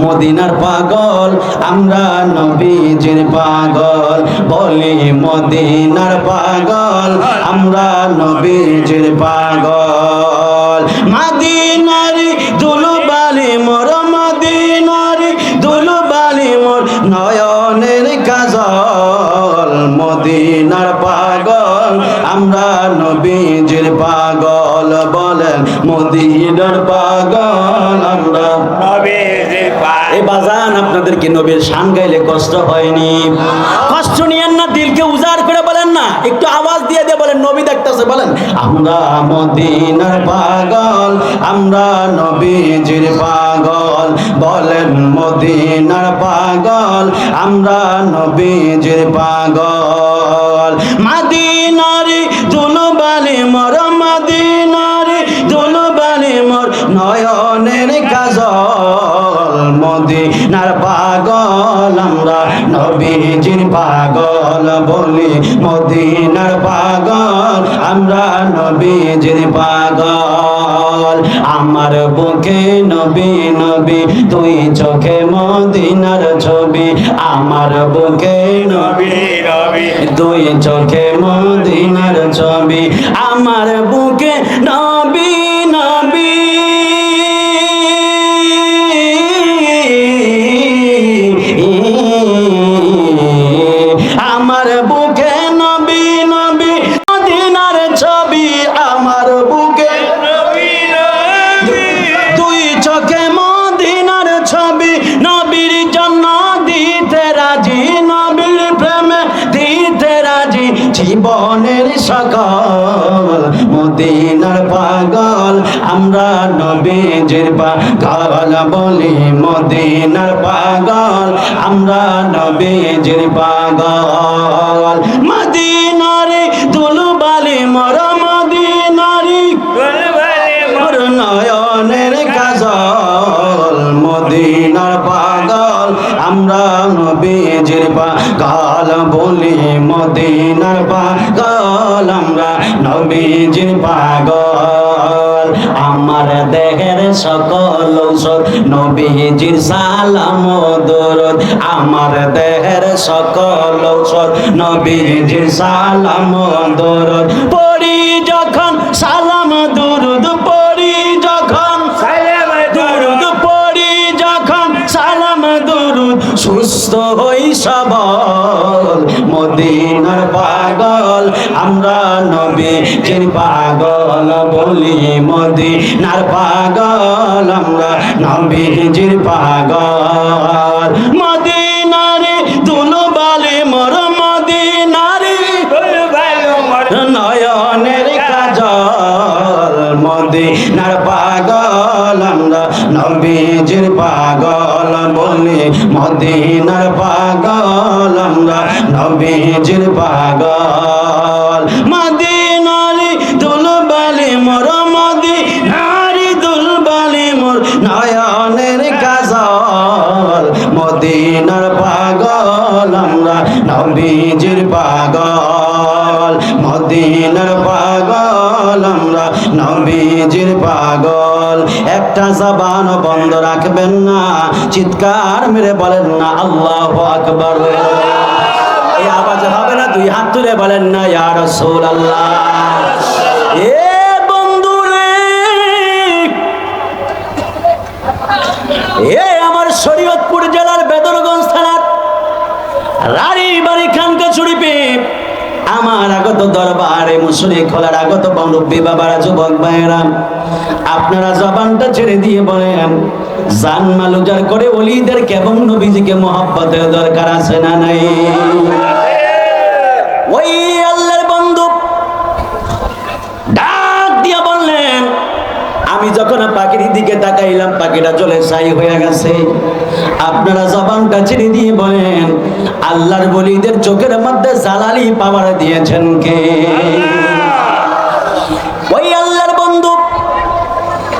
মদিনার পাগল আমরা নবীজির পাগল, বলি মদিনার পাগল আমরা নবীজির পাগল। মদিনারি ধুলো বালি মোর, মদিনারি ধুলো বালি মোর নয়নের কাজল, মদিনার পাগল আমরা নবীজির পাগল, বলেন মদিনার পাগল আমরা নবীজির পাগল। এই বাজান আপনাদেরকে নবীর শান গাইলে কষ্ট হয়নি? কষ্ট নিয়েন না, দিলকে উজাড় করে বলেন না, একটু আওয়াজ দিয়ে দিয়ে বলেন, নবী দেখতেছে, বলেন আমরা মদিনার পাগল আমরা নবীজির পাগল, বলেন মদিনার পাগল আমরা নবীজির পাগল। মদিনারি ধুলোবালি মোর, মদিনারি ধুলোবালি মোর নয়নের কাজল, মদিনার পাগল আমরা নবীজির পাগল বলি মদিনার পাগল আমরা নবীজির পাগল আমার বুকে নবী নবী দুই চোখে মদিনার ছবি আমার বুকে নবী নবী দুই চোখে মদিনার ছবি আমার বুকে নবী নবী আমার বুকে নবী নবী মদিনার ছবি আমার বুকে নবী নবী দুই চোখে মদিনার ছবি নবীর জন্য দিতে রাজি নবীর প্রেমে দিতে রাজি জীবনের সকল মদিনার পাগল আমরা নবীজির পাগল বলি মদিনার পাগল আমরা নবীজির পাগল মদিনারে দুলবালি মর মদিনারি মোর নয়নের কাজল মদিনার পাগল আমরা নবীজির পাগল বলি মদিনার পাগল আমরা নবীজির পাগল আমার দেহের সকল ঔষধ নবীজির সালাম ও দরুদ আমার দেহের সকল ঔষধ নবীজির সালাম ও দরুদ পড়ি যখন সালাম দরুদ পড়ি যখন সালাম দরুদ পড়ি যখন সালাম দরুদ সুস্থ হই সবল মদিনার পাগল আমরা নবীজির পাগল বলি মদিনার পাগল আমরা নবীজির পাগল মদিনারে দুলবালি মোর মদিনারে নয়নের কাজল মদিনার পাগল আমরা নবীজির পাগল বলি মদিনার পাগল আমরা নবীজির পাগল মদিনারে দুলবালি মোর মদিনারে দুলবালি মোর নয়নের কাজল মদিনার পাগল আমরা নবীজির পাগল মদিনার পাগল আমরা নবীজির পাগল একটা জবান বন্ধ রাখবেন না চিৎকার মেরে বলেন না আল্লাহু আকবার এই আওয়াজ হবে না দুই হাত তুলে বলেন না ইয়া রাসূলুল্লাহ এ বন্ধু রে এ আমার শরীয়তপুর জেলার বেদরগঞ্জ থানার রানীবাড়ি খানকা শরীফে আমার আগত দরবারে মুসলিম খোলার আগত মুরব্বী বাবারা যুবক ভাইয়েরা আপনারা জবানটা ছেড়ে দিয়ে বলেন জান মাল উজাড় করে ওলিদেরকে এবং নবীজিকে মহব্বতের দরকার আছে না নাই ওই আল্লাহর বন্ধু ডাক দিয়া বললেন আমি যখন পাখির দিকে তাকাইলাম পাখিটা চলে ছাই হয়ে গেছে আপনারা জবানটা ছেড়ে দিয়ে বলেন আল্লাহর ওলিদের চোখের মধ্যে জালালি পাওয়ার দিয়েছেন কে ওই আল্লাহর বন্ধু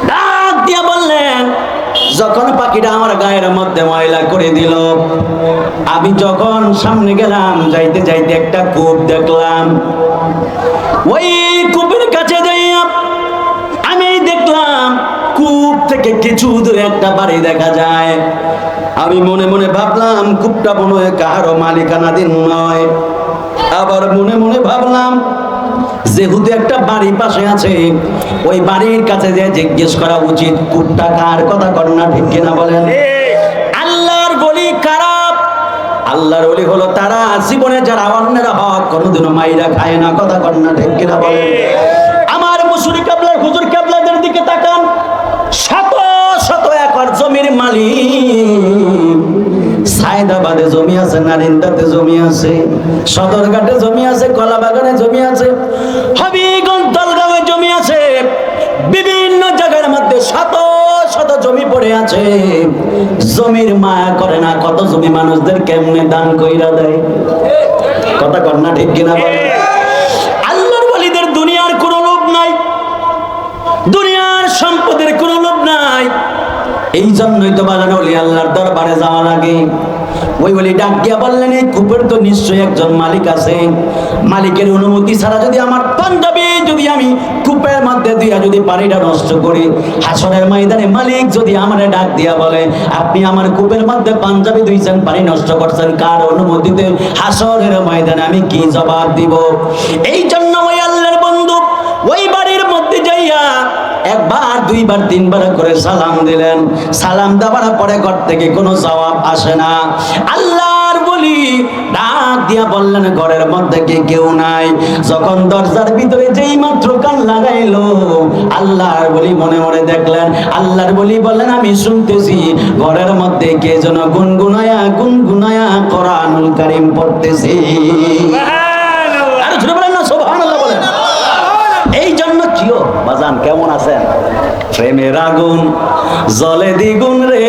ডাক দিয়া বললেন যখন পাখিটা আমার গায়ের মধ্যে ময়লা করে দিল আমি যখন সামনে গেলাম যাইতে যাইতে একটা কূপ দেখলাম ওই কূপের কাছে যাইয়া আমি দেখলাম কূপ থেকে কিছু দূরে একটা বাড়ি দেখা যায় আমি মনে মনে ভাবলাম কূপটা মনে হয় কারো মালিকানাধীন নয় আবার মনে মনে ভাবলাম যেহেতু একটা বাড়ি পাশে আছে ওই বাড়ির কাছে যে জিজ্ঞেস করা উচিত কূপটা কার কথা কর না ঠিক কিনা বলেন আল্লাহর বলি কারা আল্লাহর ওলি হলো তারা জীবনে যারা অন্যের হক কোনোদিনও মাইরা খায় না কথা কর না ঠিক কিনা বলেন আমার মুসুরি কাবলার হুজুর কাবলাদের দিকে তাকান শত শত একর জমির মালিক সায়দাবাদে জমি আছে নারিন্দাতে জমি আছে সদরঘাটে জমি আছে কলাবাগানে জমি আছে হবিগঞ্জ দলগাঁওয়ে জমি আছে বিভিন্ন জায়গার মধ্যে শত শত জমি পড়ে আছে জমির মায়া করে না কত জমি মানুষদের কেমনে দান কইরা দেয় কথা কর না ঠিক কিনা বলে আল্লাহর ওলিদের দুনিয়ার কোনো লোভ নাই দুনিয়ার সম্পদের কোনো লোভ নাই এই জন্যই তো বাজানো ওলি আল্লাহর দরবারে যাওয়া লাগে ওই ওলি ডাক দিয়া বললেন, এই কূপের তো নিশ্চয়ই একজন মালিক আছে, মালিকের অনুমতি ছাড়া যদি আমার পাঞ্জাবি যদি আমি কূপের মধ্যে দিয়া যদি পানিটা নষ্ট করি, হাসরের ময়দানে মালিক যদি আমারে ডাক দিয়া বলে আপনি আমার কূপের মধ্যে পাঞ্জাবি ধুইছেন, পানি নষ্ট করছেন, কার অনুমতিতে? হাসরের ময়দানে আমি কি জবাব দিব? এই জন্য ওই আল্লাহর বন্ধু ওই বাড়ির মধ্যে যাইয়া একবার, দুইবার, তিনবার করে সালাম দিলেন। সালাম দেওয়ার পরে ঘর থেকে কোনো জবাব আসে না। আল্লাহর বলি ডাক দিয়া বললেন, ঘরের মধ্যে কেউ নাই। যখন দরজার ভিতরে যেই মাত্র কান লাগাইলো, আল্লাহর বলি মনে মনে দেখলেন, আল্লাহর বলি বললেন, আমি শুনতেছি ঘরের মধ্যে কে যেন গুনগুনায়া কোরআনুল কারীম পড়তেছে। আরে জোরে বলেন না সুবহানাল্লাহ বলেন। এই জন্য কিও বাজান, কেমন আছেন? প্রেমের আগুন জলে দ্বিগুণ রে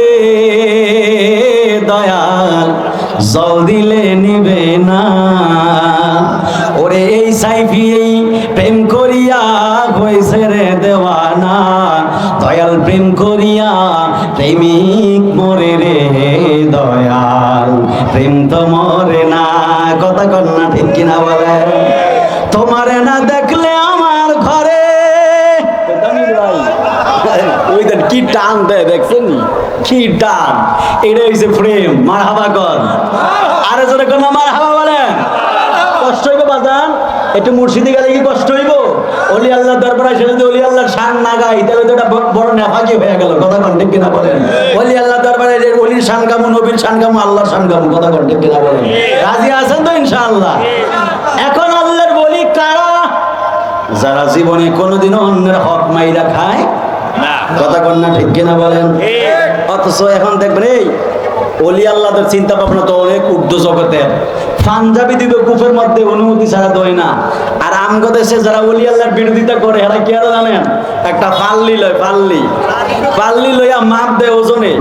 দয়াল, জল দিলে নিবে না। ওরে এই সাইফি এই প্রেম করিয়া হয়েছে রে দেওয়ানা, দয়াল প্রেম করিয়া প্রেমিক মরে রে দয়াল, প্রেম তো মরে না। কথা কন্যা ঠিক কিনা বলে? তোমারে না দেখলে আমার ঘরে ওই দেন কি টান দেয়, দেখছেন কি টান? এটা হইছে প্রেম। মারহাবা কর, আরে জোরে কোন মারহাবা বলেন। কষ্ট হইব বাজান, একটু মুর্শিদি গেলে কি কষ্ট হইব? ওলি আল্লাহ দরবারে এসে যদি ওলি আল্লাহর শান না গাই, তাহলে তো এটা বড় নেফাকি হয়ে গেল। কথা কোন ঠিক কিনা বলেন? ওলি আল্লাহ দরবারে ওলির শান গামু, নবীর শান গামু, আল্লাহর শান গামু। কথা কোন ঠিক কিনা বলেন? রাজি আছেন তো ইনশাআল্লাহ? এখন আল্লাহর বলি কারা? যারা জীবনে কোনোদিনও অন্যের হক মাইরা খায়। কথা কন্যা ঠিক কিনা বলেন? অথচ এখন দেখবেন এই ওলি আল্লাহদের চিন্তা ভাবনা তো অনেক ঊর্ধ্ব জগতের। পাঞ্জাবি দিবে কূপের মধ্যে অনুমতি ছাড়া দই না। আর আমগো দেশে যারা ওলি আল্লাহর বিরোধিতা করে, এরা কি আর জানেন? একটা পাল্লি লয়, পাল্লি লইয়া মাপ দেয় ওজনে,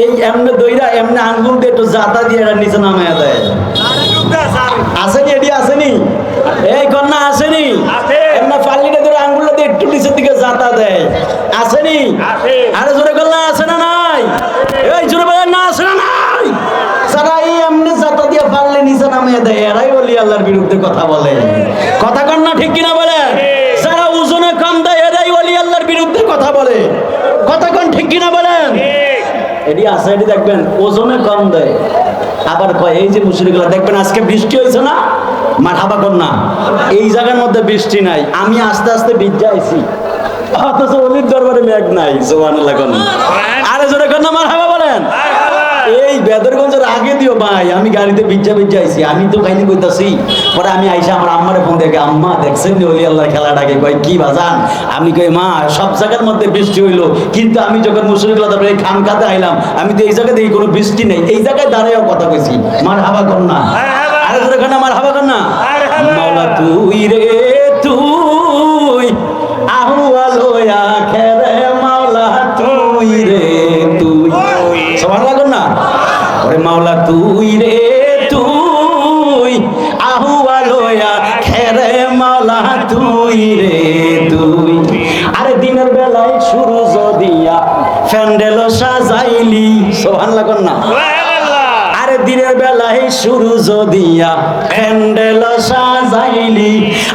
এই এমনি দইরা এমনি আঙ্গুল দিয়ে একটু জাতা দিয়ে এরা নিচে নামাইয়া দেয়। আসেনি? এটি আসেনি? এই কন্যা আসেনি? এমনি পাল্লিটা ধরে আঙ্গুলটা দিয়ে একটু নিচের দিকে জাতা দেয়। আসেনি? আরে জোরে কন্যা আসে না নাই? এই জোরে বলেন না, আসে না নাই? যারা এই এমনি জাতা দিয়ে পাল্লি নিচে নামিয়ে দেয়, এরাই ওলি আল্লাহর বিরুদ্ধে কথা বলে। কথা কন্যা ঠিক কিনা বলে? যারা ওজনে কম দেয়, এরাই ওলি আল্লাহর বিরুদ্ধে কথা বলে। কথা কোন ঠিক কিনা বলেন? এটি আছে, এটি দেখবেন ওজনে কম দেয়, আবার কয় এই যে মুশরিকরা দেখবেন আজকে বৃষ্টি হয়েছে না, মারহাবা কর না, এই জায়গার মধ্যে বৃষ্টি নাই, আমি আস্তে আস্তে ভিজে আইছি, অথচ ওলির দরবারে মেঘ নাই। সুবহানাল্লাহ কোন? আরে জোরে কোন মারহাবা বলেন। এই বেদরগঞ্জের আগে দিও ভাই, আমি গাড়িতে ভিজা আইছি, আমি তো খাইনি কইতাছি। পরে আমি আইসা আমার আম্মারে ফোন দেখে, আম্মা দেখছেন ওলি আল্লাহর খেলাটাকে? কয় কি বাজান? আমি কই মা সব জায়গার মধ্যে বৃষ্টি হইলো, কিন্তু আমি যখন মুশরিকরা তারপরে এই খানকাতে আইলাম, আমি তো এই জায়গায় দেখি কোনো বৃষ্টি নেই, এই জায়গায় দাঁড়ায়ও কথা কইছি। মারহাবা কর না। আরে জোরে কোন মারহাবা কর না। মাওলা তুই রে তুই, আহওয়ালো আখেরে মাওলা তুই রে তুই। সুবহানাল্লাহ কোন না? ওরে মাওলা তুই রে তুই, আহওয়ালো আখেরে মাওলা তুই রে তুই। আরে দিনের বেলায় সূর্য দিয়া প্যান্ডেল সাজাইলি। সুবহানাল্লাহ কোন না? আরে দিনের বেলায় সূর্য দিয়া প্যান্ডেল সাজাইলি।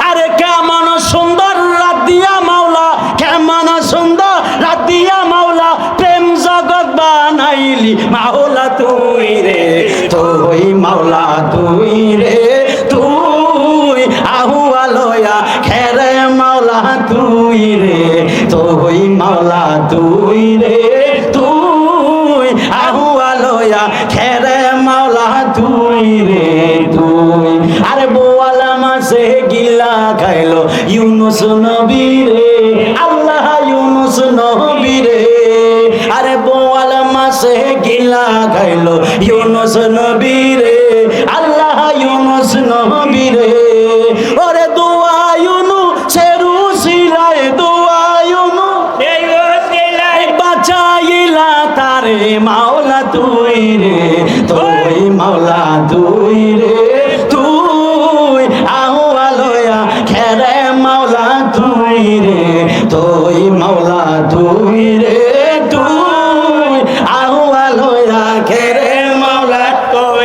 আরে কেমন সুন্দর রাত দিয়া মাওলা, কেমন সুন্দর রাত দিয়া মাওলা, প্রেম জগৎ বানাইলি। মাওলা তুই রে তুই, মাওলা তুই রে তুই, আহুয়ালয়া খেরে মাওলা তুই রে তুই, মাওলা তুই রে তুই, আহুয়ালয়া খেরে মাওলা তুই রে তুই। আরে বোয়ালা মাসে গিলা খাইলো ইউনুস নবী রে, আল্লাহ ইউনুস নবী রে। আরে বোয়ালা মাসে গিলা খাইলো ইউনুস নবী রে, আল্লাহ ইউনুস নবী রে। ওরে দোয়া ইউনুসের উসিলায়, দোয়া ইউনুসের বাঁচাইলা তারে মাওলা তুই রে তুই, মাওলা তুই রে তুই, আহওয়ালয়া খেরে মাওলা তুই রে তুই, মাওলা তুই রে তুই, আহওয়ালয়া খেরে মাওলা তুই।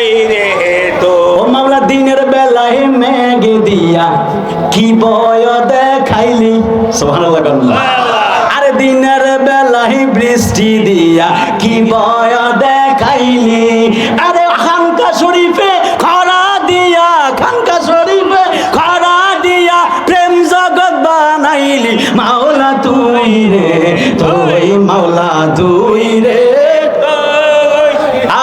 কি বয় দেখাইলি, সুবহানাল্লাহ। আরে দিনের বেলায় বৃষ্টি দিয়া কি বয় দেখাইলি, আরে খানকা শরীফে খরা দিয়া, খানকা শরীফে খরা দিয়া প্রেম জগৎ বানাইলি। মাওলা তুই রে, তুই মাওলা তুই রে,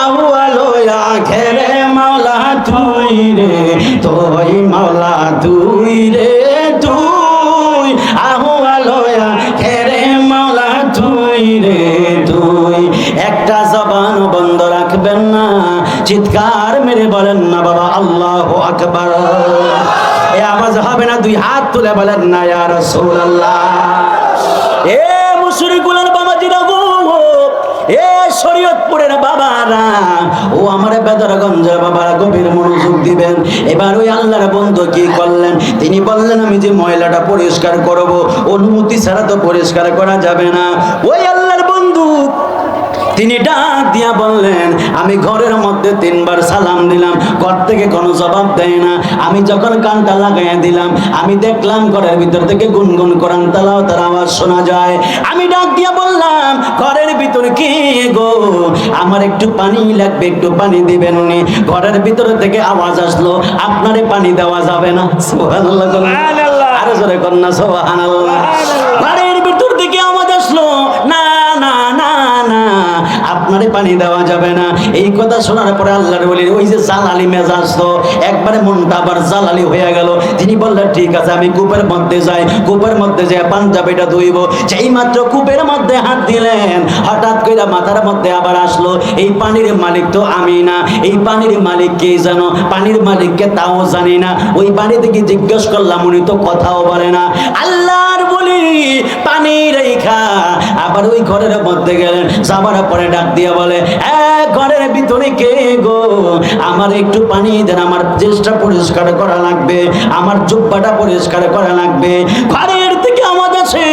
আউয়ালয়া ঘেরে মাওলা তুই রে, তুই মাওলা তুই রে, তুই আউয়ালয়া ঘেরে মাওলা তুই রে, তুই। একটা জবান বন্ধ রাখবেন না, চিৎকার মেরে বলেন না বাবা আল্লাহু আকবার। এই আওয়াজ হবে না, দুই হাত তুলে বলেন না ইয়া রাসূলুল্লাহ। এ মুশরিকুল বাবাজিরা গো, এ শরীয়তপুরের বাবারা, ও আমার বেদরগঞ্জের বাবারা, গভীর মনোযোগ দিবেন। এবার ওই আল্লাহর বন্ধু কি করলেন, তিনি বললেন আমি যে ময়লাটা পরিষ্কার করব, অনুমতি ছাড়া তো পরিষ্কার করা যাবে না। ওই আল্লাহর বন্ধু তিনি ডাক দিয়া বললেন আমি ঘরের মধ্যে 3 বার সালাম দিলাম, ঘর থেকে কোনো জবাব দেয় না। আমি যখন কানটা লাগাইয়া দিলাম, আমি দেখলাম ঘরের ভিতর থেকে গুনগুন কোরআন তেলাওয়াতের আওয়াজ শোনা যায়। আমি ডাক দিয়া বললাম ঘরের ভিতর কি গো, আমার একটু পানি লাগবে, একটু পানি দিবেন নি। ঘরের ভিতর থেকে আওয়াজ আসলো আপনারে পানি দেওয়া যাবে না। সুবহানাল্লাহ, সুবহানাল্লাহ, আরো জোরে কর না সুবহানাল্লাহ। ঘরের ভিতর থেকে আওয়াজ আসলো না না না না, আপনারে পানি দেওয়া যাবে না। এই কথা শোনার পরে আল্লাহর ওলির ওই যে জালালি মেজাজ, তো একবারে মনটা আবার জালালি হয়ে গেল। তিনি বললেন ঠিক আছে আমি কূপের মধ্যে যাই, কূপের মধ্যে যাই পাঞ্জাবিটা ধুইব। যেই মাত্র কূপের মধ্যে হাত দিলেন, হঠাৎ করে মাথার মধ্যে আবার আসলো এই পানির মালিক তো আমি না, এই পানির মালিক কে জানো, পানির মালিককে তাও জানি না। ওই পানি থেকে জিজ্ঞেস করলাম, উনি তো কথাও বলে না। আল্লাহর বলি পানি রেখা আবার ওই ঘরের মধ্যে গেলেন, যাবার পরে ডাক দিয়া বলে ঘরের ভিতরে কে গো, আমার একটু পানি দেন, আমার চেষ্টা পরিষ্কার করা লাগবে, আমার জুব্বাটা পরিষ্কার করা লাগবে। ঘরের থেকে আমাদের আছে,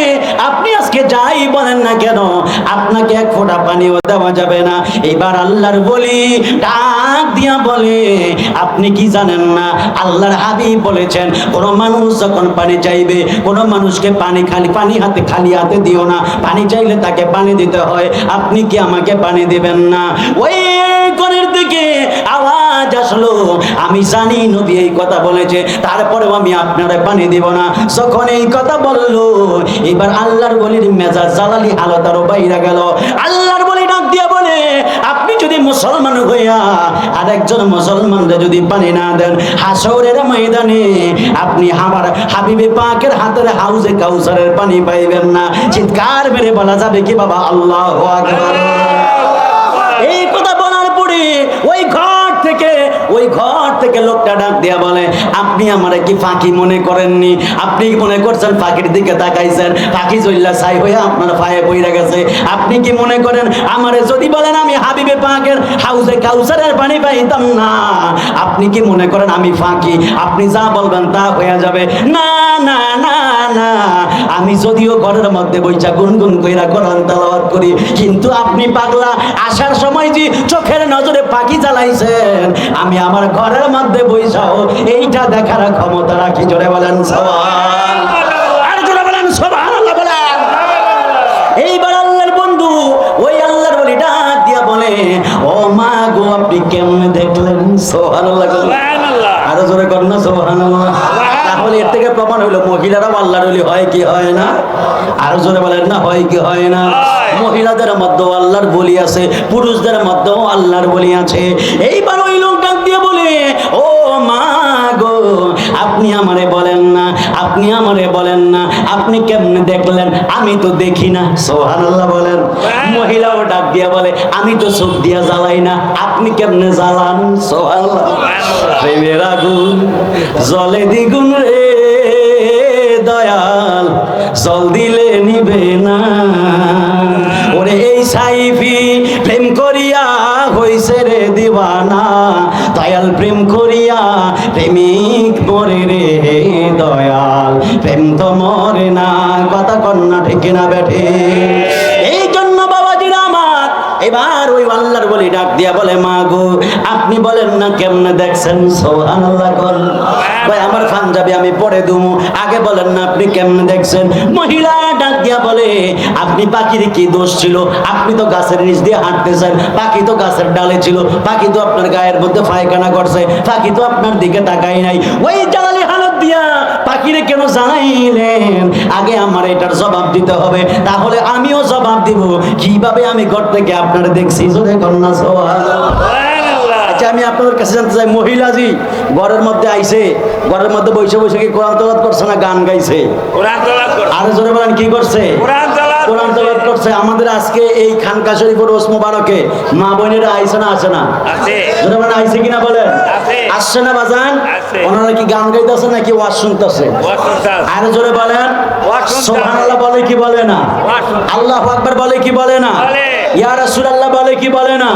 আপনি আজকে যাই বলেন না কেন আপনাকে 1 ফোঁটা পানিও দেওয়া যাবে না। এবার আল্লাহর বলি ডাক দিয়া বলে আপনি কি জানেন না, আল্লাহর হাবিব বলেছেন কোন মানুষ যখন পানি চাইবে, কোন মানুষকে পানি খালি হাতে দিও না, পানি চাইলে তাকে পানি দিতে হয়। আপনি কি আমাকে পানি দিবেন না? ওই ঘরের দিকে আওয়াজ আসলো, আমি জানি নবী এই কথা বলেছে, তারপরেও আমি আপনারে পানি দিব না। যখন এই কথা বললো, এবার আল্লাহর ওলির মেজাজ জালালি হালত আরো বাইরে গেল। আল্লাহর ওলি ডাক দিয়া বলে আপনি যদি মুসলমান হইয়া আরেকজন মুসলমানরে যদি পানি না দেন, হাসরের ময়দানে আপনি আমার হাবিবে পাকের হাতের হাউজে কাউসারের পানি পাইবেন না। চিৎকার মেরে বলা যাবে কি বাবা আল্লাহু আকবার। এই কথা বলার পরে ওই ঘর থেকে লোকটা ডাক দিয়া বলে আপনি আমারে কি ফাঁকি মনে করেননি? আপনি কি মনে করছেন ফাঁকির দিকে তাকাইছেন, ফাঁকি জল্লা ছাই হয়ে আপনার পায়ে পইরা গেছে? আপনি কি মনে করেন আমারে যদি বলেন আমি হাবিবে পাকের হাউজে কাউসারের পানি পাইতাম না, আপনি কি মনে করেন আমি ফাঁকি? আপনি যা বলবেন তা হয়ে যাবে। না না না না, আমি যদিও ঘরের মধ্যে বইসা গুনগুন কইরা কোরআন তেলাওয়াত করি, কিন্তু আপনি পাগলা আসার সময় যে চোখের নজরে পাখি জ্বালাইছেন, আমি আমার ঘরের মধ্যে বইসাও এইটা দেখার ক্ষমতা রাখি। জোরে বলেন সুবহানাল্লাহ, আর জোরে বলেন সুবহানাল্লাহ বলেন। এইবার আল্লাহর বন্ধু ওই আল্লাহর ওলি ডাক দিয়া বলে ও মা গো আপনি কেমনে দেখলেন? সুবহানাল্লাহ সুবহানাল্লাহ, আর জোরে কর না সুবহানাল্লাহ। তাহলে এর থেকে প্রমাণ হলো মহিলারাও আল্লাহর ওলি হয় কি হয় না? আর জোরে বলেন না হয় কি হয় না? মহিলাদের মধ্যেও আল্লাহর বলি আছে, পুরুষদের মধ্যেও আল্লাহর বলি আছে। এইবার ওই লোক ডাক দিয়ে বলে ও মা গো আপনি আমারে বলেন না, আপনি আমারে বলেন না, আপনি কেমনে দেখলেন? আমি তো দেখি না। সুবহানাল্লাহ বলেন। মহিলাও ডাক দিয়া বলে আমি তো চোখ দিয়া জ্বালাই না, আপনি কেমনে জ্বালান? সুবহানাল্লাহ। প্রেমের আগুন জ্বলে দ্বিগুণ রে দয়াল, জল দিলে নিবে না। ওরে এই সাইফি প্রেম করিয়া হইছে রে দিওয়ানা, দয়াল প্রেম করিয়া প্রেমিক মরে রে দয়াল, প্রেম তো মরে না। কথা কন্যা ঠিক না বেঠে? এই জন্য বাবাজিরা আমার এবার ওই আল্লাহর বলি ডাক দিয়া বলে, মা গো আপনি বলেন না কেমনে দেখছেন? সুবহানাল্লাহ বল। ভাই আমার পাঞ্জাবি আমি পরে দুমু, আগে বলেন না আপনি কেমনে দেখছেন? মহিলা ডাক দিয়া বলে, আপনি পাখির কি দোষ ছিল? আপনি তো গাছের নিচ দিয়ে হাঁটতেছেন, পাখি তো গাছের ডালে ছিল, পাখি তো আপনার গায়ের মধ্যে পায়খানা করছে, পাখি তো আপনার দিকে তাকাই নাই। ওই জালালি হালত দিয়া পাখিরে কেন জানাইলেন? আগে আমার এটার জবাব দিতে হবে, তাহলে আমিও জবাব দিব কিভাবে আমি ঘর থেকে আপনারা দেখছি। জোরে কন্যা সুবহানাল্লাহ। আচ্ছা আমি আপনাদের কাছে জানতে চাই, মহিলাজি ঘরের মধ্যে আইছে, ঘরের মধ্যে বসে বসে কি কোরআন তেলাওয়াত করছে না গান গাইছে? কোরআন তেলাওয়াত করছে। আরে জোরে বলেন কি করছে? কোরআন তেলাওয়াত করছে। আমাদের আজকে এই খানকা শরীফের রোজ মোবারকে মা বোনেরা আইছে না আসে না? আছে। জোরে বলেন আইছে কিনা বলেন? আছে। আসছে না বাজান? ওনারা কি গান গাইতেছে নাকি ওয়াজ শুনতেছে? ওয়াজ শুনতেছে। আরে জোরে বলেন সুবহানাল্লাহ বলে কি বলে না? আল্লাহু আকবার বলে কি বলে না? ইয়া রাসূলুল্লাহ বলে কি বলে না?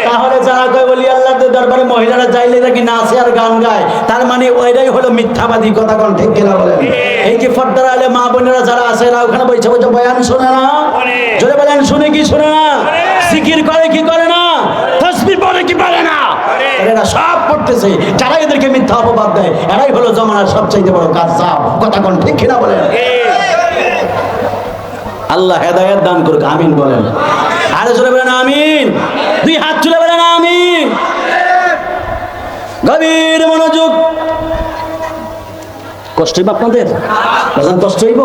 তাহলে যারা কয় ওলি আল্লাহর দরবারে মহিলারা যাইলে নাকি নাচে আর গান গায়, তার মানে ওইটাই হলো মিথ্যাবাদী। কথা কোন ঠিক কিনা বলেন? এই যে পর্দার আলে মা বোনেরা যারা আছে এরা ওখানে বসে বসে বয়ান শুনে না? জোরে বলেন শুনে কি শুনে না? জিকির করে কি করে না? তাসবিহ পড়ে কি পড়ে না? এরা সব পড়তেছে। যারা এদেরকে মিথ্যা অপবাদ দেয় এরাই হলো জমানার সবচেয়ে বড় কাযযাব। কথা কোন ঠিক কিনা বলেন? আল্লাহ হেদায়েত দান করুক, আমিন বলেন। আরে জোরে বলেন আমিন। দুই হাত তুলে বলেন আমিন। গভীর মনোযোগ। কষ্ট হইব আপনাদের? কষ্ট হইব?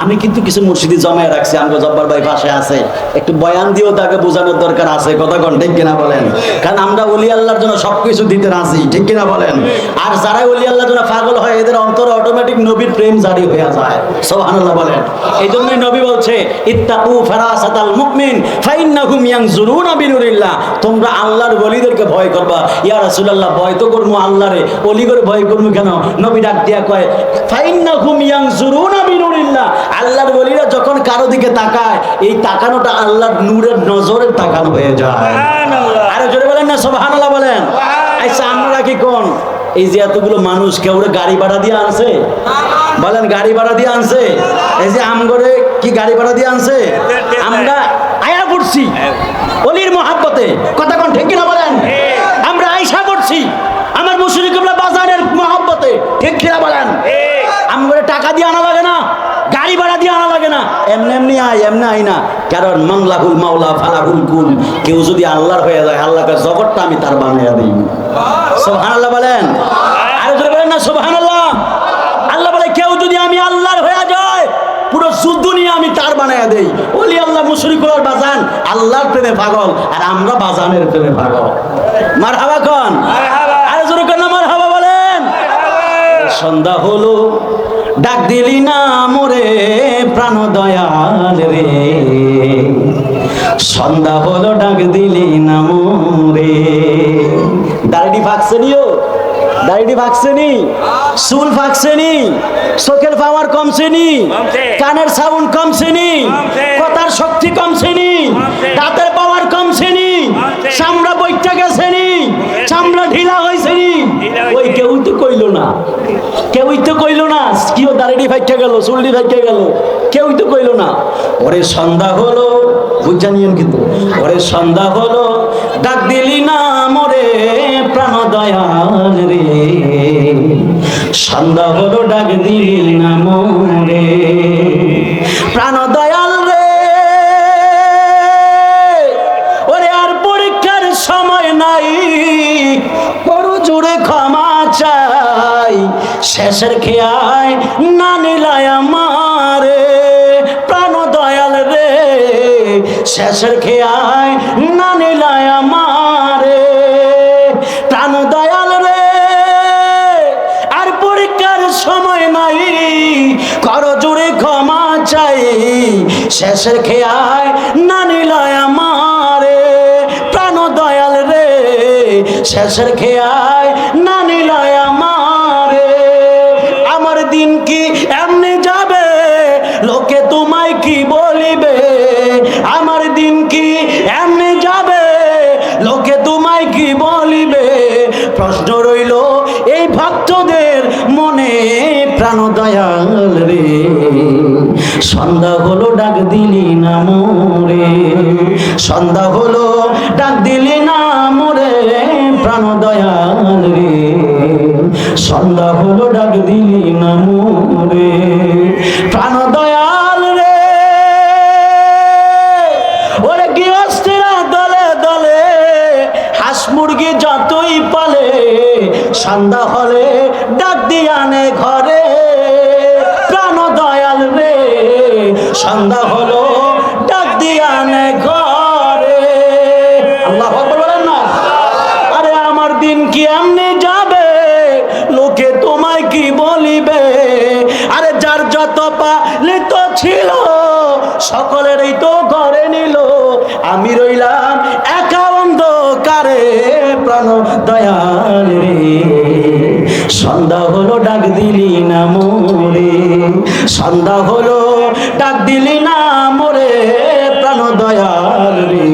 আমি কিন্তু কিছু মুর্শিদি জমায় রাখছি, আমরা জব্বার ভাই পাশে আছে, একটু বয়ান দিয়েও তাকে বোঝানোর দরকার আছে। কথা কোন ঠিক কিনা বলেন? কারণ আমরা ওলি আল্লাহর জন্য সবকিছু দিতে রাজি, ঠিক কিনা বলেন? আর যারা ওলি আল্লাহর জন্য পাগল হয় এদের অন্তর অটোমেটিক নবীর প্রেম জারি হয়ে যায়। সুবহানাল্লাহ বলেন। এই জন্যই নবী বলছে ইত্তাকু ফারাসাতাল মুমিন ফাইন্নাহুম ইয়ানজুরুনা বিনুরিল্লাহ। তোমরা আল্লাহর ওলিদেরকে ভয় করবা। ইয়া রাসূলুল্লাহ ভয় তো করবো আল্লাহরে, ওলিগরে ভয় করবো কেন? নবী ডাক দিয়া কয় ফাইন্নাহুম ইয়ানজুরুনা বিনুরিল্লাহ। আল্লাহর ওলিরা যখন কারো দিকে তাকায় এই তাকানোটা আল্লাহর নূরের নজরের তাকানো হয়ে যায়। সুবহানাল্লাহ। আরে জোরে বলেন না সুবহানাল্লাহ বলেন। আচ্ছা আমরা কি কোন এই যে এতগুলো মানুষ কেউ গাড়ি ভাড়া দিয়ে আনছে? বলেন গাড়ি ভাড়া দিয়ে আনছে? এই যে আমগরে কি গাড়ি ভাড়া দিয়ে আনছে? আমরা আয়া পড়ছি ওলির মহাব্বতে। কথা কোন ঠিক কিনা বলেন? আমরা আয়সা পড়ছি আমার মুশরিক কিবলা বাজারের মহাব্বতে। ঠিক কিনা বলেন? আমগরে টাকা দিয়ে আনা লাগে না, গাড়ি ভাড়া দিয়ে আনা লাগে না, এমনি এমনি আই না। কারণ মাংলাহুল মাওলা ফালাহুল কুল। কেউ যদি আল্লাহর হয়ে যায় আল্লাহকে জগৎটা আমি তার বানাইয়া দিই। সুবহানাল্লাহ বলেন। আরে জোরে বলেন না সুবহানাল্লাহ। আল্লাহ বলে কেউ যদি আমি আল্লাহর হয়ে যায় পুরো দুনিয়া আমি তার বানাইয়া দেই। ওলি আল্লাহ মুশরিকুল বাজান আল্লাহর প্রেমে পাগল আর আমরা বাজানের প্রেমে পাগল। মারহাবা কোন? আরে জোরে কোন মারহাবা বলেন। সন্ধ্যা হলো ডাক দিলি না মোরে প্রাণ দয়াল রে, সন্ধ্যা হলো ডাক দিলি না মোরে। দাড়ি ফাঁকছে নিও, দাড়ি ফাঁকছে নি, চুল ফাঁকছে নি, চোখের পাওয়ার কমছে নি, কানের সাউন্ড কমছে নি, কথার শক্তি কমছে নি, দাঁতের পাওয়ার কমছে নি, চামড়া বইটা গেছে নি, চামড়া ঢিলা হয়েছে নি। ওই কেউ তো কইলো না, কেউই তো কইলো না কিও দাড়ি ফাইকা গেল, চুলটি ফাইকা গেল, কেউই তো কইলো না। ওরে সন্ধ্যা হলো, বুঝা নিয়েন কিন্তু, ওরে সন্ধ্যা হলো ডাক দিলি না মোরে প্রাণ দয়াল রে, সন্ধ্যা হলো ডাক দিলি না মোরে প্রাণ দয়াল রে। ওরে আর পরীক্ষার সময় নাই, করো জোরে ক্ষমা চাই, শেষের খেয়ায় না নিলায় আমারে প্রাণ দয়াল রে, শেষের খেয়ায় না নিলায় আমারে প্রাণ দয়াল রে। আর পরীক্ষার সময় নাই, করো জোরে ক্ষমা চাই, শেষের খেয়ায় না নিলায় আমারে প্রাণ দয়াল রে, শেষের খেয়ায় না নিলায় আমারে। আমার দিন কি এমনি যাবে, লোকে তোমায় কি বলিবে? আমার দিন কি এমনি যাবে, লোকে তোমায় কি বলিবে? প্রশ্ন রইল এই ভক্তদের মনে প্রাণ দয়াল রে, সন্ধ্যা হলো ডাক দিলি না মোরে সন্ধ্যা হলো ডাক দিলি না মোরে প্রাণ দয়াল রে, সন্ধ্যা হলো ডাক দিলি না মোরে প্রাণ দয়াল রে। ওরে গৃহস্থেরা দলে দলে হাঁস মুরগি যতই পালে, সন্ধ্যা হলে ডাক দিয়ে আনে ঘরে প্রাণ দয়াল রে, সন্ধ্যা হলো ডাক দিয়ে আনে ঘরে। আল্লাহু আকবার বলেন না। আরে আমার দিন কি এমনি যাবে, লোকে তোমায় কি বলিবে? আরে যার যত পালিত ছিল সকলেরই তো ঘরে নিল, আমি রইলাম একা অন্ধকারে প্রাণ দয়াল রে, সন্ধ্যা হলো ডাক দিলি না মোরে, সন্ধ্যা হলো ডাক দিলি না মোরে প্রাণ দয়াল রে,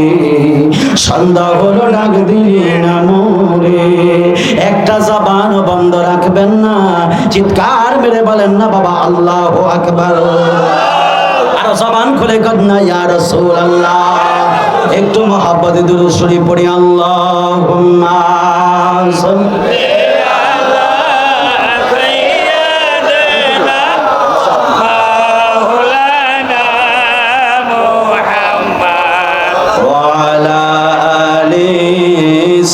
সন্ধ্যা হলো ডাক দিলি না মোরে। একটা জবান বন্ধ রাখবেন না, চিৎকার মেরে বলেন না বাবা আল্লাহু আকবার। আর জবান খুলে কন্যা ইয়া রাসূলুল্লাহ, একটু মুহাব্বতে দুরূদ শরীফ পড়ি। আল্লাহুম্মা সাল্লি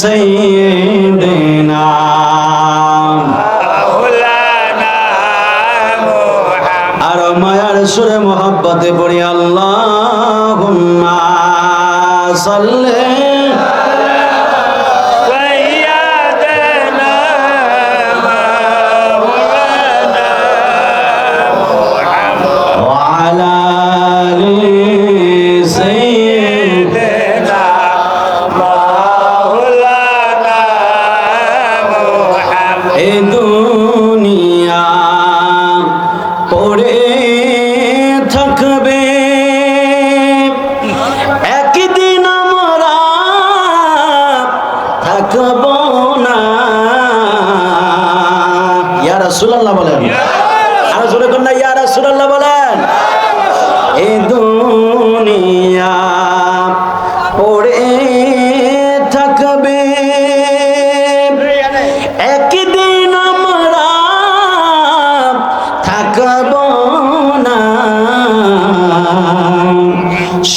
سيدنا مولانا محمد আর মায়ার সুরে মোহাব্বতে পড়ি আল্লাহুম্মা সাল্লি রাসূলুল্লাহ বলেন, আর জোরে কর না ইয়া রাসূলুল্লাহ বলেন। এই দুনিয়া পড়ে থাকবে একদিন আমরা থাকব না,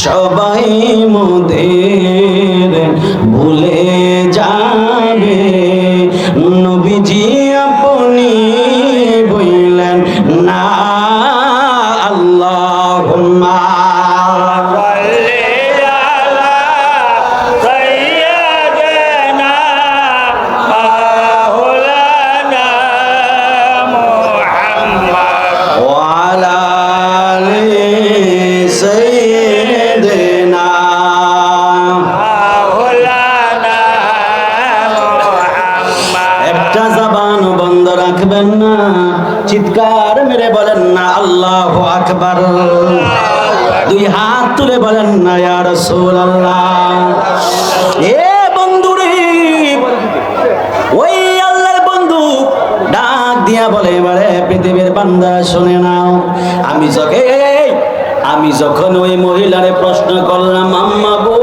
সবাই মোদের ভুলে যাবে, নবীজি আপনি বললেন না। আল্লাহুম্মা সাল্লি আলা সাইয়্যিদিনা মাওলানা মুহাম্মদ ওয়া আলা আলি সাইয়্যিদিনা মাওলানা মুহাম্মদ। একটা জবান বন্ধ রাখবেন না, চিৎকার মেরে বলেন না আল্লাহু আকবার। দুই হাত তুলে বলেন না ইয়া রাসূলুল্লাহ। এ বন্ধুরে, ওই আল্লাহর বন্ধু ডাক দিয়া বলে, এবারে পৃথিবীর বান্দা শুনে নাও, আমি যখন ওই মহিলারে প্রশ্ন করলাম, আম্মা গো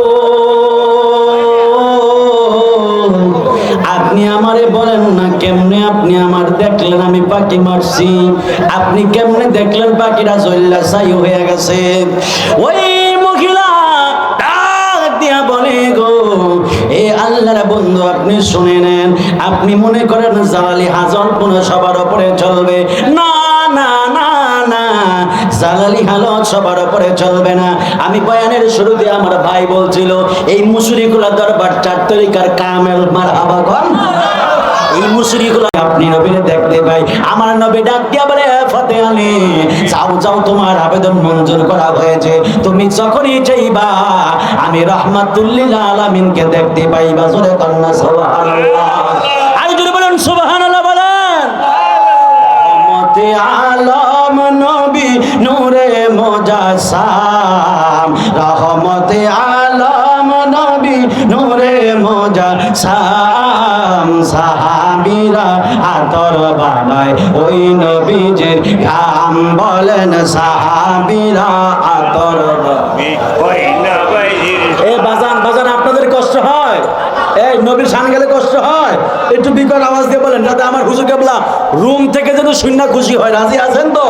আপনি আমারে বলেন না কেমনে আপনি আমার দেখলেন আমি পাখি মারছি, আপনি কেমনে দেখলেন পাখিরা চল্লা ছাই হয়ে গেছে? ওই মহিলা ডাক দিয়া বলে, গো এ আল্লাহর বন্ধু আপনি শুনে নেন, আপনি মনে করেন জালালি হাজল পুনঃ সবার উপরে চলবে? না না না না, জালালি হালত সবার উপরে চলবে না। আমি বয়ানের শুরুতে আমার ভাই বলছিল এই মুশরিকুল দরবার 4 তরিকার কামেল মারহাবা কর। এই মুশরিকুল আপনি নবীরে দেখতে পাই, আমার নবী ডাক দিয়া বলে, ফতে আলী যাও যাও তোমার আবেদন মঞ্জুর করা হয়েছে, তুমি যখনই চাইবা আমি রাহমাতুল লিল আলামিনকে দেখতে পাইবা। জোরে কন্না সুবহানাল্লাহ। আর জোরে বলেন সুবহানাল্লাহ বলেন। রহমতে আলম নবী নূরে মুজাসসাম, রহমতে আলম নবী নূরে মুজাসসাম, সাহাবীরা আতর বানায় ওই নবীজির গাম, বলেন সাহাবীরা আতর বানায় ওই নবীজির। এ নবীর শান গেলে কষ্ট হয়? একটু বিকট আওয়াজ দিয়ে বলেন, যাতে আমার হুজুর কেবলা রুম থেকে যেন শূন্য খুশি হয়। রাজি আছেন তো?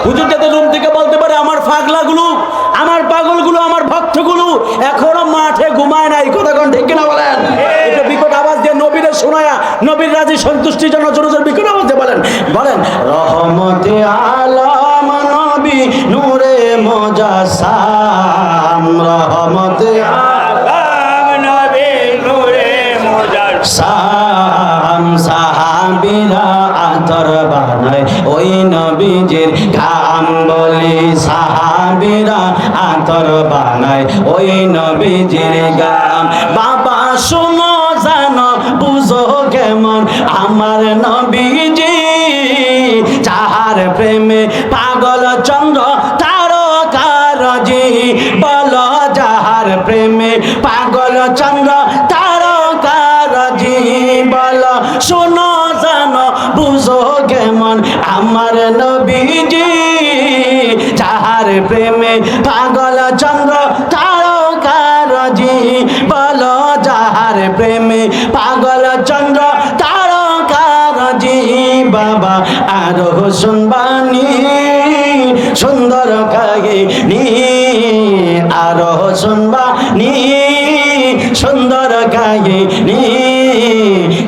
হুজুর যাতে রুম থেকে বলতে পারে, আমার পাগলাগুলো, আমার পাগলগুলো, আমার ভক্তগুলো এখনো মাঠে ঘুমায় নাই। কথা কোন ঠিক কিনা বলেন? একটু বিকট আওয়াজ দিয়ে নবীরে শোনায়া, নবীর রাজি সন্তুষ্টির জন্য জোরে জোরে বিকট আওয়াজ দিয়ে বলেন, বলেন রহমতে আলম নবী নূরে মুজাসসাম, রহমতে আলম নবী নূরে মুজাসসাম, সাহাবীরা আতর বানায় ওই নবীজির ঘাম বলি, সাহাবীরা আতর বানায় ওই নবীজির ঘাম। বাবা শোনো জানো বুঝো কেমন আমার নবীজি, যাহার প্রেমে পাগল চন্দ্র তারকারজি, বলো যাহার প্রেমে পাগল চন্দ্র তারকারজি, বলো শোনো জানো বুঝো কেমন আমার নবীজি, যাহার প্রেমে পাগল চন্দ্র তারকারজি, বলো যাহার প্রেমে পাগল চন্দ্র তারকারজি। বাবা আরো শুনবানি সুন্দর কাহিনী, আরো শুনবানি সুন্দর কাহিনী,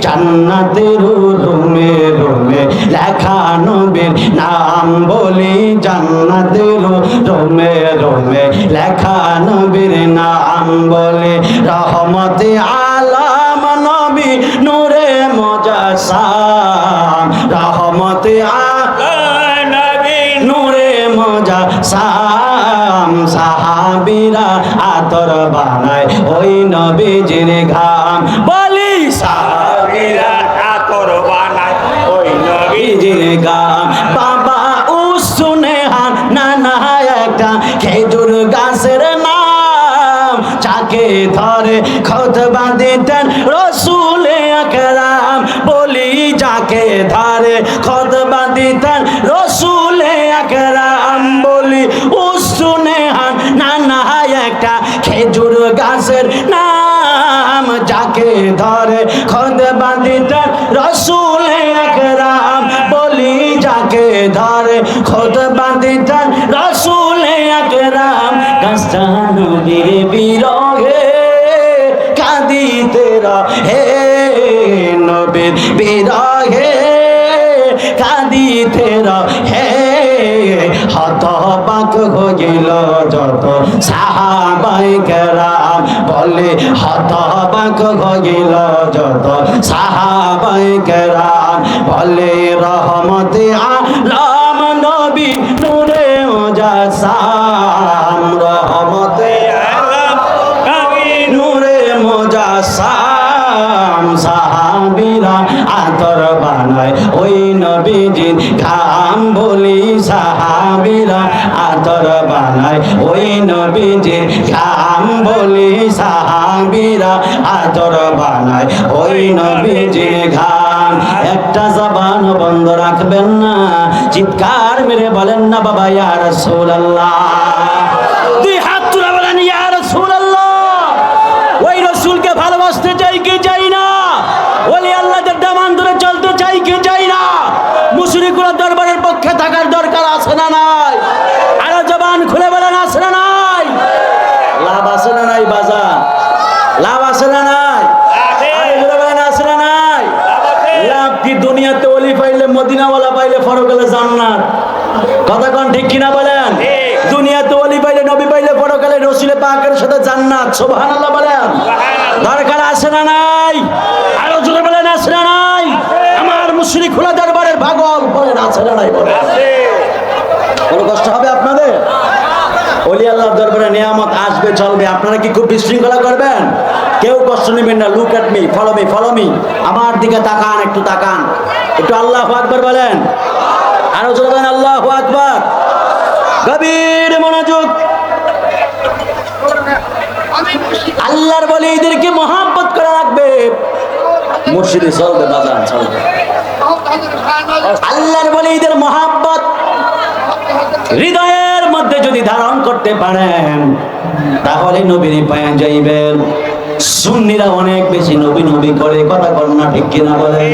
জান্নাতের রুমে রুমে লেখা নবীর নাম বলি, জান্নাতের রুমে রুমে লেখা নবীর নাম বলি, রহমতে আলম নবী নূরে মুজাসসাম, রহমতে আলম নবী নূরে মুজাসসাম, সাহাবীরা আতর বানায় ওই নবীজির ঘাম বলি, সাহাবীরা আতর বানায় ওই নবীজির ঘাম। বাবা উসুনে হান নানা একটা খেজুর গাছের নাম, যাকে ধরে খুতবা দিতেন রাসূল আকরাম বলি, যাকে ধরে খুতবা দিতেন রাসূল আকরাম বলি, উসুনে হান নানা একটা খেজুর গাছের নাম, যাকে ধরে খুতবা দিতেন রাসূল আকরাম বলি, যাকে ধরে খুতবা দিতেন রাসূল আকরাম। গাছটা নবীর বিরহে কাঁদিতে রহে, নবীর বিরহে কাঁদিতে রহে, হতবাক হইল যত সাহাবায়ে কেরাম বলে, হতবাক হইল যত সাহাবায়ে কেরাম বলে, রহমতে আলম নবী নূরে মুজাসসাম, রহমতে আলম নবী নূরে মুজাসসাম, সাহাবীরা আতর বানায় ওই নবীজির ঘাম বলি, সাহাবীরা আতর বানায় ওই নবীজির ঘাম বলি, সাহাবীরা আতর বানায় ওই নবীজির ঘাম। একটা জবান বন্ধ রাখবেন না, চিৎকার মেরে বলেন না বাবা ইয়া রাসূলুল্লাহ, দুই হাত তুলে বলেন ইয়া রাসূলুল্লাহ। ওই রাসূলকে ভালোবাসতে চাই কি চাই না? ওলি আল্লাহদের দামান ধরে চলতে চাই কি চাই না? মুশরিকদের দরবারের পক্ষে থাকার দরকার আছে না নাই? আরো জবান খুলে বলেন আছে না নাই? লাভ আছে না নাই বাজার? লাভ আছে না নাই? আছে না নাই? লাভ কি দুনিয়াতে ওলি পাইলে, মদিনাওয়ালা পাইলে, পরকালে জান্নাত। কথা কোন ঠিক কিনা বলেন? দুনিয়াতে ওলি পাইলে, নবী পাইলে, পরকালে রাসূল পাকের সাথে জান্নাত। সুবহানাল্লাহ বলেন। দরকার আছে না নাই? আরো জোরে বলেন আছে না নাই? আমার মুশরিক খোলা দরবারের পাগল বলেন আছে না নাই? বলেন কোনো কষ্ট হবে আপনাদের? ওলি আল্লাহর দরবারে নিয়ামত আসবে চলবে, আপনারা কি খুব বিশৃঙ্খলা করবেন? কেউ কষ্ট নেবেন না। Look at me, follow me, follow me, আমার দিকে তাকান, একটু তাকান, একটু আল্লাহু আকবার বলেন। আরো জোরে বলেন আল্লাহু আকবার। গভীর মনোযোগ। আল্লাহর ওলিদেরকে মহব্বত করা লাগবে। মুর্শিদে চলবে, বাজান চলবে। আল্লাহর ওলিদের মহব্বত হৃদয়ের মধ্যে যদি ধারণ করতে পারেন, তাহলে নবীর পায়ে যাইবেন। সুন্নিরা অনেক বেশি নবী নবী করে, কথা বল না ঠিক কিনা বলেন?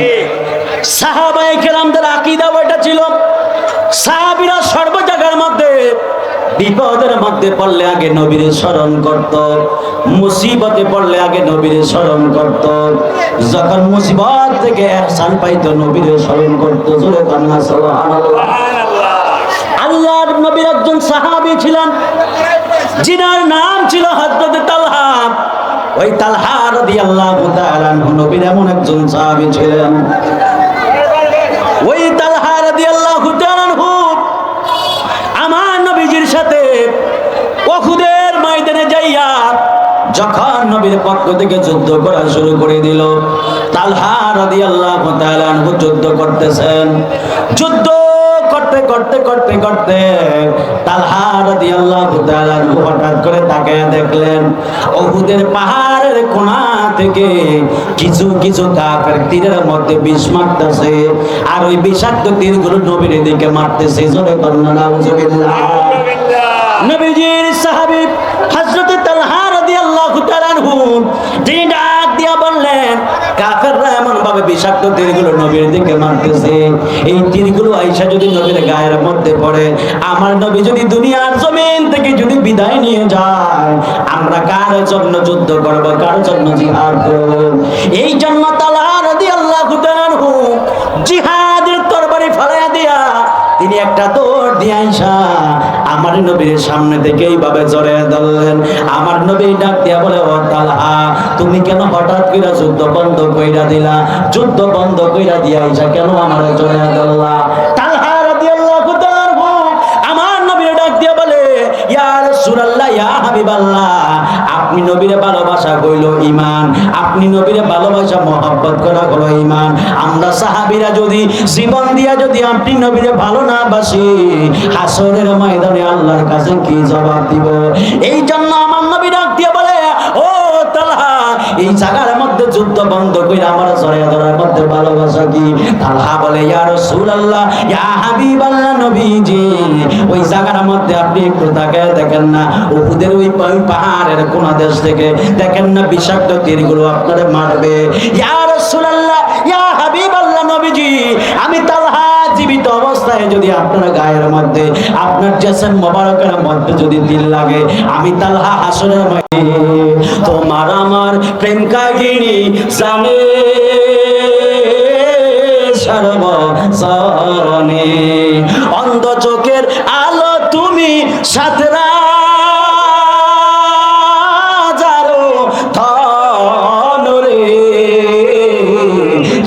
সাহাবায়ে কেরামদের আকীদা ওইটা ছিল, সাহাবীরা সর্ব জায়গার মধ্যে বিপদের মধ্যে পড়লে আগে নবীরে স্মরণ করত, মুসিবতে পড়লে আগে নবীরে স্মরণ করত, যখন মুসিবত থেকে ইহসান পাইতো নবীরে স্মরণ করত। জোরে কান্না সুবহানাল্লাহ। আল্লাহর নবীর একজন সাহাবী ছিলেন, যিনার নাম ছিল হযরত তালহা। ওই তালহা রাদিয়াল্লাহু তাআলা আনহু নবীর এমন একজন সাহাবী ছিলেন, ওই তালহা রাদিয়াল্লাহু তাআলা আনহু আমার নবীজির সাথে উহুদের ময়দানে যাইয়া যখন নবীর পক্ষ থেকে যুদ্ধ করা শুরু করে দিল, তালহা রাদিয়াল্লাহু তাআলা আনহু যুদ্ধ করতেছেন। যুদ্ধ করতে করতে করতে করতে তালহা রাদিয়াল্লাহু তাআলা আনহু হঠাৎ করে তাকায় দেখলেন উহুদের পাহাড়ের কোণা থেকে কিছু কিছু কাফের তীরের মধ্যে বিষ মারতেছে, আর ওই বিষাক্ত তীরগুলো নবীর দিকে মারতেছে। জোরে বলুন নাউজুবিল্লাহ। নবীজির সাহাবী হযরত তালহা রাদিয়াল্লাহু তাআলা আনহু তিনি ডাক দিয়া বললেন, কাফেররা এমন ভাবে বিষাক্ত তীরগুলো নবীর দিকে মারতেছে, এই তীরগুলো আইসা যদি নবীর গায়ের মধ্যে পড়ে, আমার নবী যদি দুনিয়ার জমিন থেকে যদি বিদায় নিয়ে যায়, আমরা কার জন্য যুদ্ধ করব, কার জন্য জিহাদ করব? এই জন্য তালহা রাদিয়াল্লাহু তাআলা আনহু জিহাদের তরবারি ফেলাইয়া দিয়া তিনি একটা দৌড় দিয়ে আইসা আমার নবীর সামনে থেকে এইভাবে জড়িয়ে ধরলেন। আমার নবী ডাক দিয়া বলে, ও তালহা, তুমি কেন হঠাৎ করে যুদ্ধ বন্ধ কইরা দিলা? যুদ্ধ বন্ধ কইরা দিয়া আইসা কেন আমার জড়িয়ে ধরলা? তালহা রাদিয়াল্লাহু তাআলা আনহু আমার নবীর ডাক দিয়া বলে, ইয়া রাসূলুল্লাহ, ইয়া হাবিবাল্লাহ, আপনি নবীরে ভালোবাসা কইলো ঈমান, আপনি নবীরে ভালোবাসা মহব্বত করা হলো ঈমান। আমরা সাহাবীরা যদি জীবন দিয়া যদি আপনি নবীরে ভালো না বাসি, হাসরের ময়দানে আল্লাহর কাছে কি জবাব দিব? এই জন্য আমার নবী ডাক দিয়ে বলে, ও তালহা, এই জায়গার মধ্যে যুদ্ধ বন্ধ কইরা আমার জড়িয়ে ধরার মধ্যে ভালোবাসা কি? তালহা বলে, ইয়া রাসূলুল্লাহ, ইয়া হাবিবাল্লাহ, নবীজি, ওই জায়গার মধ্যে আপনি একটু তাকায় দেখেন না, উহুদের ওই পাহাড়ের কোন দেশ থেকে দেখেন না বিষাক্ত তীরগুলো আপনারে মারবে। ইয়া রাসূলুল্লাহ, ইয়া হাবিবাল্লাহ, নবীজি, আমি তালহা জীবিত অবস্থায় যদি আপনার গায়ের মধ্যে, আপনার জিসম মোবারকের মধ্যে যদি তীর লাগে, আমি তালহা হাসরের ময়দানে তোমার আমার প্রেম কাহিনী জানে সর্বজনে, অন্ধ চোখের আলো তুমি সাথে রাজারো ধনরে,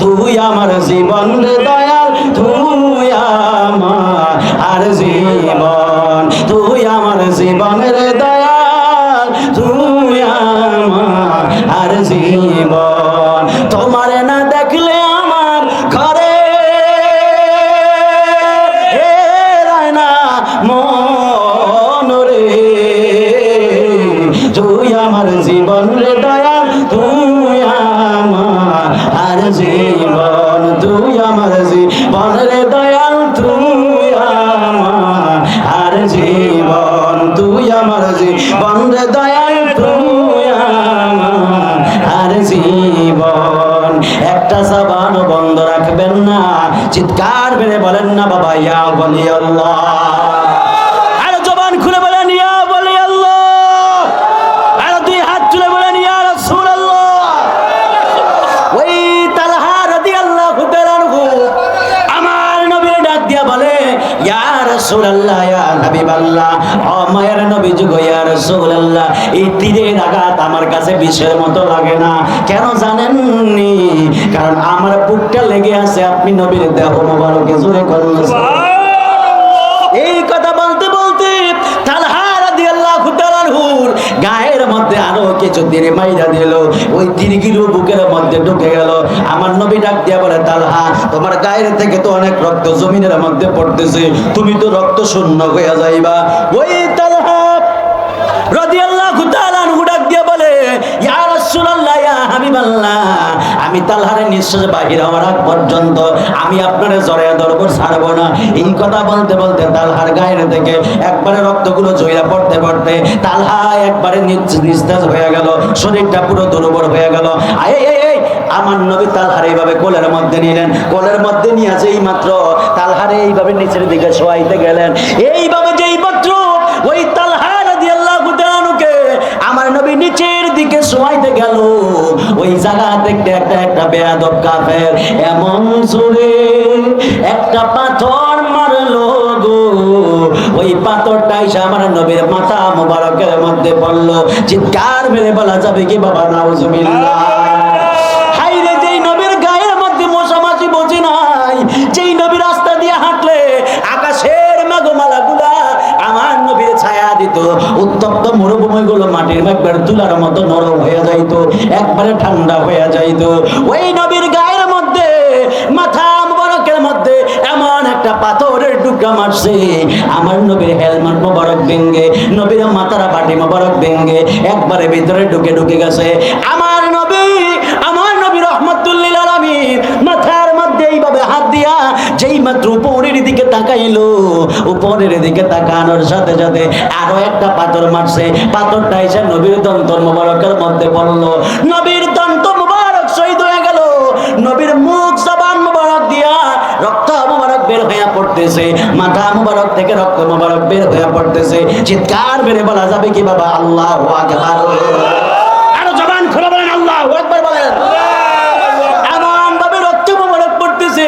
তুই আমার জীবন রে দয়াল, তুই আমার আর জীবন, তুই আমার জীবন রে দয়াল, তুই আমার আর জীবন। তোমারে না দেখলে আমার ঘরে না মন রে, তুই আমার জীবন রে দয়াল, তুই আমার আর জীবন, তুই আমার জীবন রে দয়াল, তুই আমার আর জীবন, তুই আমার জীবন রে দয়াল, তুই আমার আর জীবন। একটা জবান বন্ধ রাখবেন না, চিৎকার মেরে বলেন না বাবা, ইয়া ওয়ালি আল্লাহ। আর জবান খুলে বলেন, ইয়া ওয়ালি আল্লাহ। আর দুই হাত তুলে বলেন, ইয়া রাসূলুল্লাহ। ওই তালহা রাদিয়াল্লাহু তাআলা আনহু আমার নবীর ডাক দিয়া বলে, ইয়া রাসূলুল্লাহ, ইয়া হাবিবাল্লাহ, ও মায়ের নবী যুগ, ইয়া রাসূলুল্লাহ, এই তীরের আঘাত আমার কাছে বিষের মতো লাগে না। কেন জানেননি? কারণ আমার বুকটা লেগে আছে আপনি নবীর দেহ মোবারকে। জোরে করুন সুবহানাল্লাহ। এই কথা বলতে বলতে তালহা রাদিয়াল্লাহু তাআলা আনহুর গায়ের মধ্যে আরো কিছু তীর মাইরা দিল, ওই তীরগুলো বুকের মধ্যে ঢুকে গেল। আমার নবী ডাক দিয়া বলে, তালহা, তোমার গায়ের থেকে তো অনেক রক্ত জমিনের মধ্যে পড়তেছে, তুমি তো রক্ত শূন্য হয়ে যাইবা। ওই তালহা রাদিয়াল্লাহু তাআলা আনহু ডাক দিয়া বলে, ইয়া রাসূলুল্লাহ, ইয়া হাবিবাল্লাহ, আমি তালহারে নিঃশ্বাস বাহির হওয়ার আগ পর্যন্ত আমি আপনার জড়াইয়া ধরবো, ছাড়বো না। এই কথা বলতে বলতে তালহার গায়ের থেকে একবারে রক্তগুলো ঝইরা পড়তে পড়তে তালহা একবারে নিস্তেজ হয়ে গেল, শরীরটা পুরো দুর্বল হয়ে গেল। আমার নবী তালহার এইভাবে কোলের মধ্যে নিলেন, কোলের মধ্যে নিয়ে যেই মাত্র তালহারে এইভাবে নিচের দিকে শোয়াইতে গেলেন, এইভাবে যেই মাত্র ওই তালহা রাদিয়াল্লাহু তাআলাকে আমার নবী নিচের দিকে শোয়াইতে গেল, ওই জায়গা থেকে একটা বেয়াদব কাফের এমন জোরে একটা পাথর মারলো গো, ওই পাথরটা এসে আমার নবীর মাথা মোবারকের মধ্যে পড়লো। চিৎকার মেরে বলা যাবে কি বাবা নাউজুবিল্লাহ। হাইরে যেই নবীর গায়ের মধ্যে মশামাছি বসে নাই, যেই নবীর রাস্তা দিয়ে হাঁটলে আকাশের মেঘমালাগুলা আমার নবীর ছায়া দিত, উত্তপ্ত মরুভূমিগুলো মাটির একবার তুলার মতো নরম হয়ে যাইত, একবারে ঠান্ডা হয়ে যাইত। ওই নবীর গায়ের মধ্যে মাথা মোবারকের মধ্যে এমন একটা পাথরের টুকরা মারছে, আমার নবীর হেলমেট মোবারক ভেঙ্গে, নবীর মাথার বাটি মোবারক ভেঙ্গে একবারে ভিতরে ঢুকে গেছে। আমার নবী রহমাতুল লিল আলামিন মাথার মধ্যে এইভাবে হাত দিয়া যেই মাত্র উপরের দিকে তাকাইলো, উপরের দিকে তাকানোর সাথে সাথে আরো একটা পাথর মারছে, পাথরটা এসে নবীর দন্ত মোবারকের মধ্যে পড়লো। নবীর দন্ত মোবারক শহীদ হয়ে গেল, নবীর মুখ জবান মোবারক দিয়া রক্ত মোবারক বের হয়ে পড়তেছে, মাথা মোবারক থেকে রক্ত মোবারক বের হয়ে পড়তেছে। চিৎকার মেরে বলা যাবে কি বাবা আল্লাহু আকবার। আরো জবান খুলে বলেন আল্লাহু আকবার বলেন। এমন ভাবে রক্ত মোবারক পড়তেছে,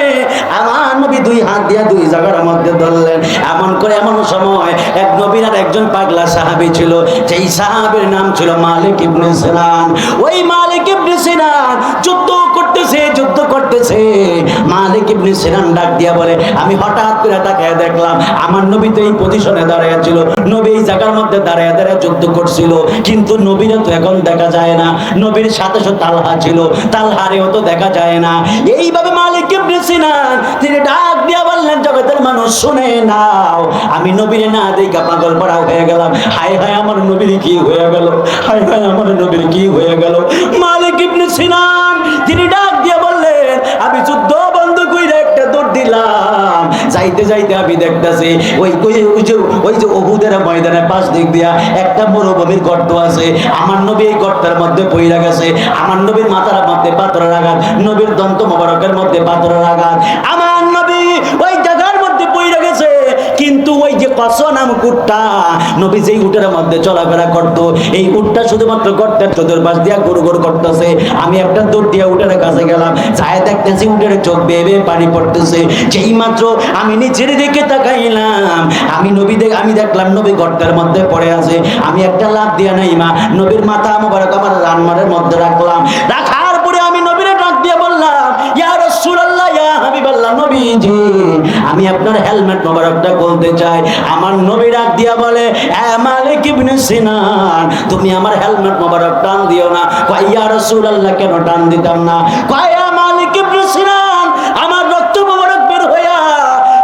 আমার নবী দুই হাত দিয়া দুই জায়গার মধ্যে ধরলেন। এমন করে এমন সময় এক নবীর আর একজন পাগলা সাহাবী ছিল, যেই সাহাবীর নাম ছিল মালিক ইবনে সিনান। ওই মালিক ইবনে সিনান যুদ্ধ করতেছে। মালিক ইবনে সিনান ডাক দিয়া বলে, আমি হঠাৎ করে তাকায় দেখলাম আমার নবী তো এই পজিশনে দাঁড়ায় ছিল, নবী এই জায়গার মধ্যে দাঁড়ায় যুদ্ধ করছিল, কিন্তু নবীরে তো এখন দেখা যায় না। নবীর সাথে তালহা ছিল, তালহারেও তো দেখা যায় না। এইভাবে মালিক ইবনে সিনান তিনি ডাক দিয়া বললেন, জগতের মানুষ শুনে নাও, আমি নবীরে না দেখা পাগল পড়া হয়ে গেলাম। হায় হায় আমার নবীর কি হয়ে গেল, হায় হায় আমার নবীর কি হয়ে গেল। মালিক ইবনে সিনান তিনি ডাক দিয়া বললেন, আমি যুদ্ধ বন্ধ কইরা একটা দৌড় দিলাম, যাইতে যাইতে আমি দেখতেছি ওই যে উহুদের ময়দানের পাশ দিক দিয়া একটা মরুভূমির গর্ত আছে, আমার নবী এই গর্তের মধ্যে পইরা গেছে। আমার নবীর মাথার মধ্যে পাথরের আঘাত, নবীর দন্ত মোবারকের মধ্যে পাথরের আঘাত, আমার নবী ওই জায়গার মধ্যে পইরা গেছে। কিন্তু ওই যে কসা নাম উটটা, নবী যেই উটের মধ্যে চলাফেরা করত, এই উটটা শুধুমাত্র গর্তের চতুর্পাশ দিয়া গুড় করতেছে। আমি একটা দৌড় দিয়া উটের কাছে গেলাম, চায় দেখতেছি উটের চোখ বেয়ে বেয়ে পানি পড়তেছে। যেই মাত্র আমি নিচের দিকে তাকাইলাম, আমি দেখলাম নবী গর্তের মধ্যে পড়ে আছে। আমি একটা লাফ দিয়া নাই মা নবীর মাথা মোবারক আমার রান্নারের মধ্যে রাখলাম। রাখার পরে আমি নবীরে ডাক দিয়ে বললাম, ইয়া রাসূলুল্লাহ, ইয়া হাবিবাল্লাহ, নবীজি আমি আপনার হেলমেট মোবারকটা বলতে চাই। আমার নবী ডাক দিয়া বলে, এ মালিক ইবনে সিনান, তুমি আমার হেলমেট মোবারক টান দিও না। কয়, ইয়া রাসূলুল্লাহ, কেন টান দিতাম না? কয়, ইয়া মালিক ইবনে সিনান, আমার রক্ত মোবারক বের হইয়া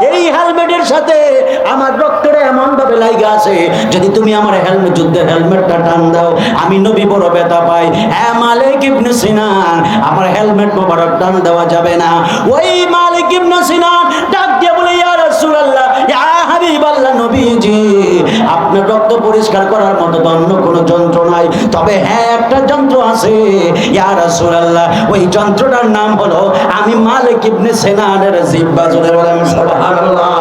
এই হেলমেটের সাথে আমার রক্তটা এমন ভাবে লাগা আছে, যদি তুমি আমার যুদ্ধের হেলমেটটা টান দাও আমি নবী বড় ব্যথা পাই। এ মালিক ইবনে সিনান, আমার হেলমেট মোবারক টান দেওয়া যাবে না। ওই মালিক ইবনে সিনান ডাক দিয়ে বলে, ইয়া রাসূলুল্লাহ, ইয়া হাবিবাল্লাহ, নবীজি আপনার রক্ত পরিষ্কার করার মতো অন্য কোনো যন্ত্র নাই, তবে হ্যাঁ একটা যন্ত্র আছে ইয়া রাসূলুল্লাহ, ওই যন্ত্রটার নাম হলো আমি মালিক ইবনে সিনানের জিহ্বা। জোরে বলেন সুবহানাল্লাহ।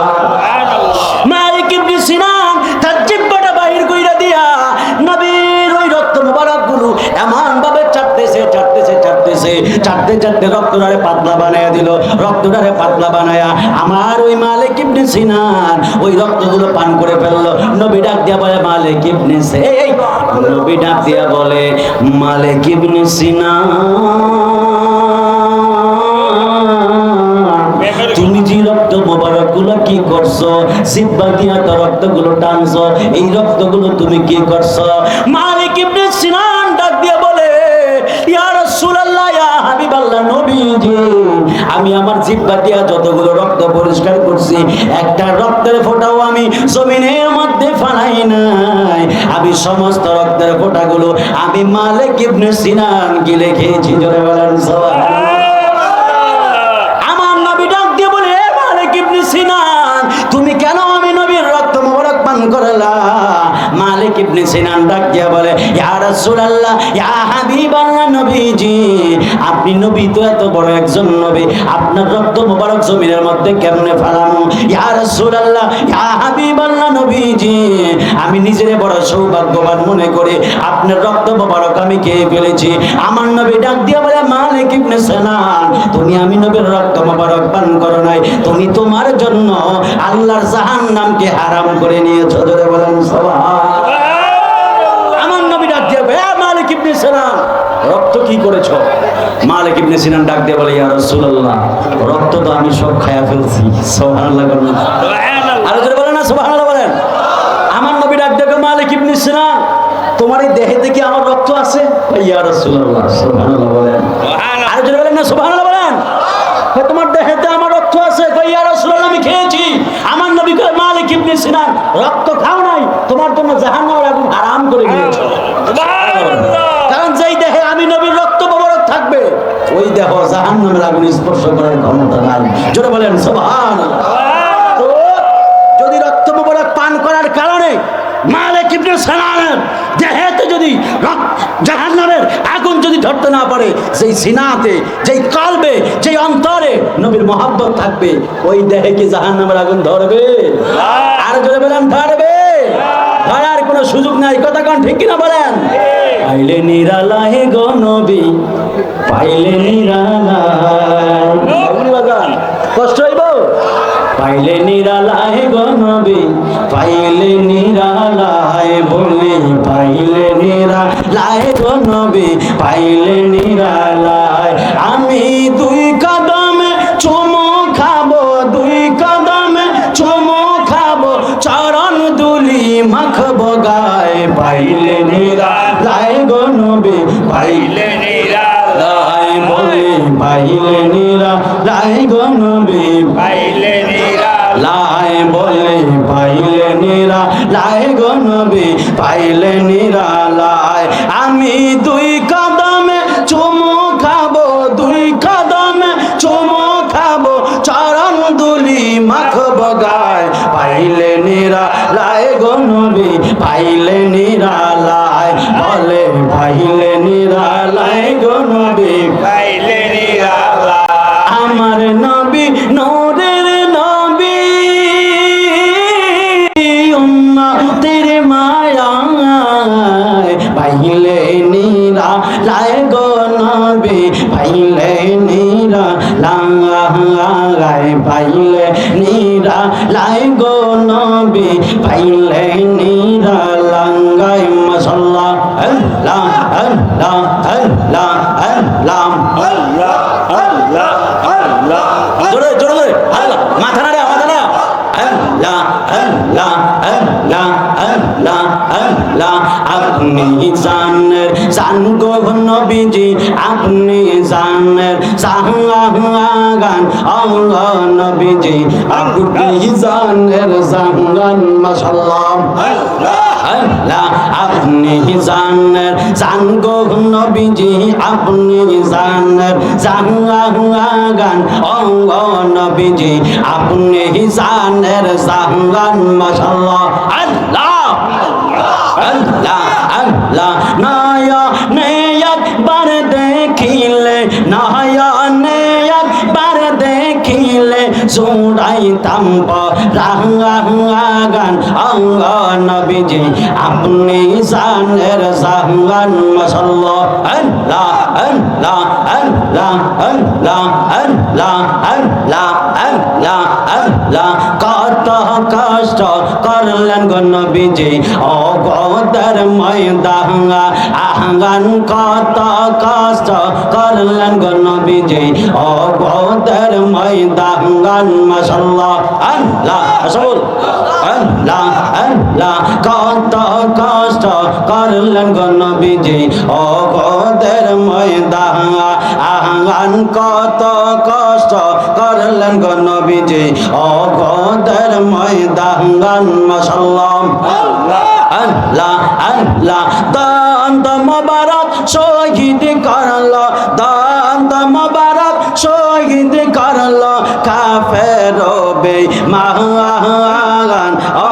মালিক ইবনে সিনান তার জিহ্বাটা বাহির কইরা দিয়া নবীর ওই রক্ত মোবারকগুলো এমন ভাবে চাটতে রক্তটারে পাতলা বানায়া দিল। রক্তটারে পাতলা বানায়া আমার ওই মালিক ইবনে সিনান ওই রক্তগুলো পান করে ফেললো। নবী ডাক দিয়া বলে, মালিক ইবনে নবী ডাক দিয়া বলে, মালিক ইবনে সিনান, তুমি যে রক্ত মোবারক গুলো কি করছো? জিহ্বা দিয়া তো রক্তগুলো টানছো, এই রক্তগুলো তুমি কি করছো? মালিক ইবনে সিনান ডাক দিয়া বলে, ইয়া রাসূলুল্লাহ, ইয়া হাবিবাল্লাহ, নবীজি আমি আমার জিহ্বা দিয়া যতগুলো রক্ত পরিষ্কার করছি, একটা রক্তের ফোঁটাও আমি জমিনের মধ্যে ফালাই নাই। আমি সমস্ত রক্তের ফোঁটাগুলো আমি মালিক ইবনে সিনান গিলে খেয়েছি। জোরে বলেন সুবহানাল্লাহ। করলা। মালিক ইবনে সিনান ডাক দিয়া বলে, ইয়া রাসূলুল্লাহ, ইয়া হাবিবাল্লাহ, নবীজি আপনি নবী তো এত বড় একজন নবী, আপনার রক্ত মোবারক জমিনের মধ্যে কেমনে ফেলানো? ইয়া রাসূলুল্লাহ, ইয়া হাবিবাল্লাহ, নবীজি আমি নিজের বড় সৌভাগ্যবান মনে করি, আপনার রক্ত মোবারক আমি খেয়ে ফেলেছি। আমার নবী ডাক দিয়া বলে, মালিক ইবনে সিনান, তুমি আমি নবীর রক্ত মোবারক পান করো নাই, তুমি তোমার জন্য আল্লাহর জাহান্নামকে হারাম করে নিয়েছো। জোরে বলেন সুবহানাল্লাহ। আমার নবী ডাক দিয়া বলে, মালিক ইবনে সিনান রক্ত কি করেছো? মালিক ইবনে সিনান ডাক দিয়ে বলে, ইয়া রাসূলুল্লাহ রক্ত তো আমি সব খায়া ফেলছি। সুবহানাল্লাহ বলেন, আর জোরে বলেন না সুবহানাল্লাহ বলেন। আমার নবী ডাক দিয়ে, মালিক ইবনে সিনান তোমার এই দেহে থেকে আমার রক্ত আছে? ইয়া রাসূলুল্লাহ সুবহানাল্লাহ বলেন, আর জোরে বলেন না সুবহানাল্লাহ বলেন। তোমার দেহেতে আমার রক্ত আছে? ইয়া রাসূলুল্লাহ আমি খেয়েছি। আমার নবী কয়, মালিক ইবনে সিনান রক্ত খাও নাই, তোমার জন্য জাহান্নামের আগুন হারাম করে দিয়েছে। কারণ যেই দেহে আমি নবীর রক্ত মোবারক থাকবে, ওই দেহ জাহান্নামের আগুন স্পর্শ করার ক্ষমতা নাই। জোরে বলেন সুবহানাল্লাহ। তো যদি রক্ত মোবারক পান করার কারণে মালিক ইবনে সিনানের দেহেতে যদি জাহান্নামের আগুন যদি ধরতে না পারে, যেই সিনাতে, যেই কলবে, যেই অন্তরে নবীর মহব্বত থাকবে, ওই দেহে কি জাহান্নামের আগুন ধরবে? আর জোরে বলেন ধরবে। ধরার কোনো সুযোগ নাই। কথা কোন ঠিক কিনা বলেন? পাইলে নিরালায় গো নবী, পাইলে নিরালায়, কষ্ট হইব? পাইলে নিরালায় গো নবী, পাইলে নিরালায় বলে, পাইলে নিরালায় গো নবী, পাইলে নিরালায় আমি দুই কদমে চুমু খাবো, দুই কদমে চুমু খাবো, চরণ দুলি মাখবো গায়ে, পাইলে নিরালায় গো নবী, পাইলে নিরালায় বলে, পাইলে নিরালায় গো নবী, পাইলে নিরালায় বলে, পাইলে নিরালায় গো নবী, পাইলে নিরালায় আমি দুই কদমে চুমু খাবো, দুই কদমে চুমু খাবো, চরণ দুলি মাখবো গায়ে, পাইলে নিরালায় গো নবী, পাইলে নিরালায় বলে, পাইলে নিরালায় গো নবী, পাইলে নিরালায়। আমার নবী নূরের নবী, উম্মতের মায়ায়, পাইলে নিরালায় গো নবী, পাইলে নিরালায়, পাইলে নিরালায় গো নবী, পাইলে নিরালায়। মাশাআল্লাহ, আল্লাহ আল্লাহ আল্লাহ আল্লাহ আল্লাহ আল্লাহ আল্লাহ, জোরে জোরে আল্লাহ, মাথা নাড়া, মাথা নাড়া, আল্লাহ আল্লাহ আল্লাহ আল্লাহ আল্লাহ। আপনি জানের জান গো নবীজি, আপনি জানের জাহান আল্লাহ নবীজি, আপনি জানের জাহান। মাশাআল্লাহ, আল্লাহ আপনি জানের জান গো নবীজি, আপনি জানের জাহান আল্লাহ নবীজি, আপনি জানের জাহান। মাশাআল্লাহ, আল্লাহ আল্লাহ আল্লাহ। নয়নে একবার দেখিলে, নয়নে একবার দেখিলে, জোড়াইতাম রাগান আল্লাহ নবীজি, আপনি জানের জাহান। মাশাআল্লাহ, আল্লাহ আল্লাহ আল্লাহ আল্লাহ আল্লাহ আল্লাহ আল্লাহ আল্লাহ। কত কষ্ট করলেন গো নবীজি, ও গোদার ময়দান আহান, কত কষ্ট করলেন গো নবীজি, ও গোদার ময়দান। মাশাআল্লাহ, আল্লাহ রাসূল, আল্লাহ আল্লাহ। কত কষ্ট করলেন গো নবীজি, ও গোদার ময়দান আহান, কত কষ্ট করলেন গো নবীজি, ও গোদার ময়দান। মাশাআল্লাহ, আল্লাহ আল্লাহ। দন্ত মোবারক শহীদ করলো, দন্ত মোবারক শহীদ করলো, কাফের বেঈমান ও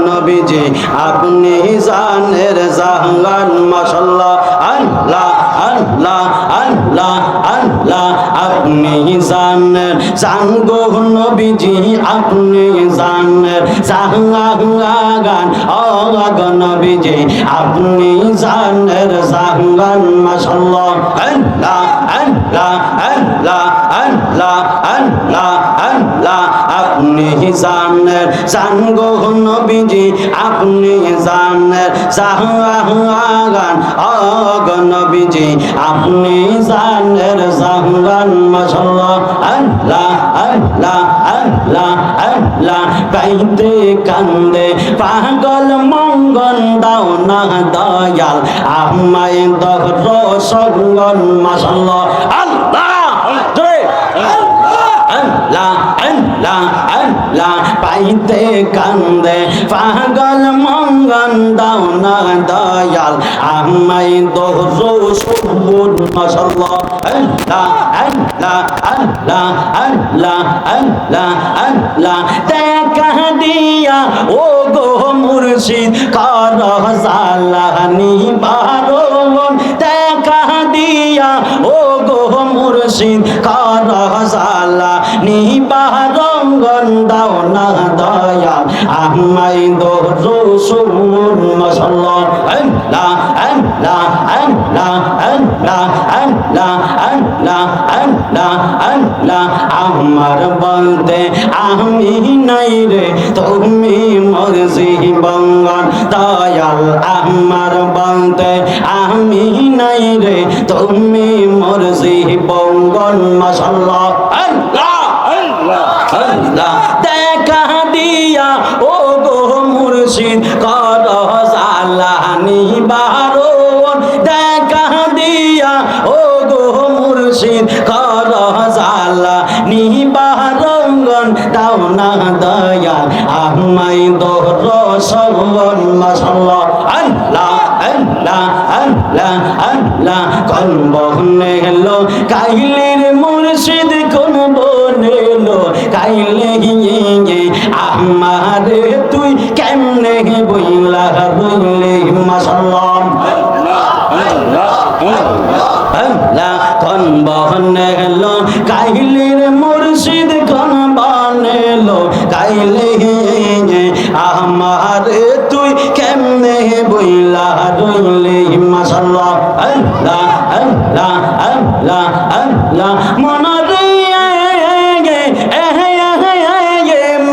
নবীজি আপনি জানের জাহান মাশাআল্লাহ আল্লাহ আল্লাহ আল্লাহ আল্লাহ আপনি জানের জান গো নবীজি আপনি জানের জাহান ও নবীজি আপনি জানের জাহান মাশাআল্লাহ আল্লাহ আল্লাহ আল্লাহ আল্লাহ আল্লাহ আল্লাহ আপনি জানের জান গো নবীজি আপনি জানের জাহান ও নবীজি আপনি জানের জাহান মাশাআল্লাহ আল্লাহ আল্লাহ আল্লাহ আল্লাহ গাইতে কান্দে পাগল মঙ্গন দাও না দয়াল আমায় দহর সঙ্গন মাশাআল্লাহ আল্লাহ আল্লাহ আল্লাহ আল্লাহ পাইতে কান্দে পাগল মঙ্গন দাও না দয়াল আমায় দহর সঙ্গন মাশাআল্লাহ আল্লাহ আল্লাহ আল্লাহ আল্লাহ আল্লাহ আল্লাহ দেখা দিয়া ও গো মুর্শিদ কর জালানি বারণ দেখা দিয়া ও গো মুর্শিদ কর জালানি বারণ দাও না দয়া আমায় দোর সুর মাশাআল্লাহ আল্লাহ আল্লাহ আল্লাহ আল্লাহ আল্লাহ আল্লাহ আল্লাহ আল্লাহ আমার বলতে আমি নাই রে তুমি মোর জীবন দয়াল আমার বলতে আমি নাই রে তুমি মোর জীবন মাশাআল্লাহ আল্লাহ আল্লাহ আল্লাহ দেখা দিয়া ও গো মুর্শিদ কর জালানি বারণ দেখা দিয়া ও গো মুর্শিদ কর জালানি বারণ দাও না দয়া আমায় দর সবন মাশাআল্লাহ আল্লাহ আল্লাহ আল্লাহ আল্লাহ কোন বনেলো কাইলের মুর্শিদ কোন বনেলো কাইলে গিয়ে আমারে তুই কেমনে বইলা রইলে মাশাআল্লাহ আল্লাহ কোন বনেলো কাইলের মুর্শিদ কোন বনেলো কাইলে আমারে তুই কেমনে বইলা রইলে মাশাআল্লাহ আল্লাহ আল্লাহ আল্লাহ আল্লাহ মনরে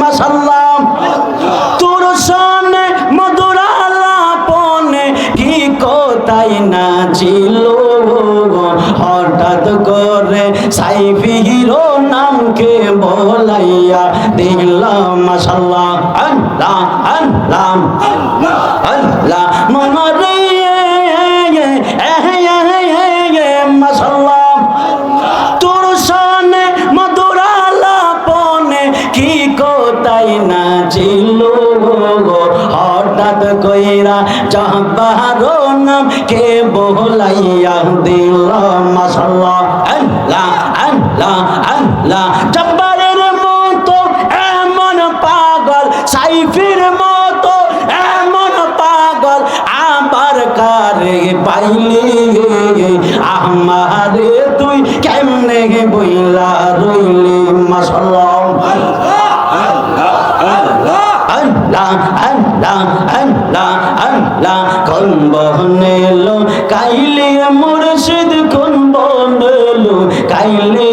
মাশাআল্লাহ তোর সনে মধুর আলাপনে কি কোথায় না ছিল হঠাৎ করে সাইফিরো নামকে বলাইয়া দিলাম মাশাআল্লাহ আল্লাহ আল্লাহ আল্লাহ মনরে মাশাআল্লাহ তোর সনে মধুর আলাপনে কি কোথায় না ছিল হঠাৎ কইরা জব্বারো নাম কে বলাইয়া দিলাম মাশাআল্লাহ আল্লাহ আল্লাহ আল্লাহ জব্বারের মতো এমন পাগল সাইফের মতো এমন পাগল আবার কারে পাইলি আমারে তুই কেমনে বইলা রইলি মাশাআল্লাহ আল্লাহ আল্লাহ আল্লাহ আল্লাহ কোন বনেলো কাইলে মুর্শিদ কোন বনেলো কাইলে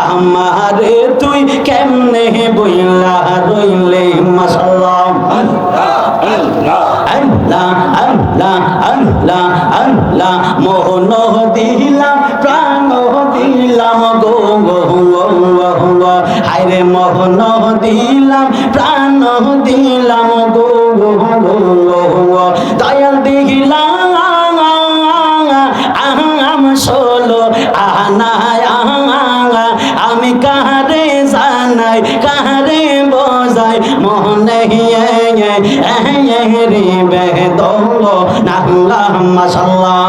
আমারে তুই কেমনে বইলা রইলে মাশাআল্লাহ আল্লাহ আল্লাহ আল্লাহ আল্লাহ আল্লাহ মোহন দিলাম প্রাণ দিলাম গো গো হায়রে মোহন দিলাম প্রাণ দিলাম গো গো দয়াল দিলাম আম ষোলো আনায় আমি কাহারে জানাই কাহারে বোঝাই মনে রে বেদল নাল্লাহ মাশাআল্লাহ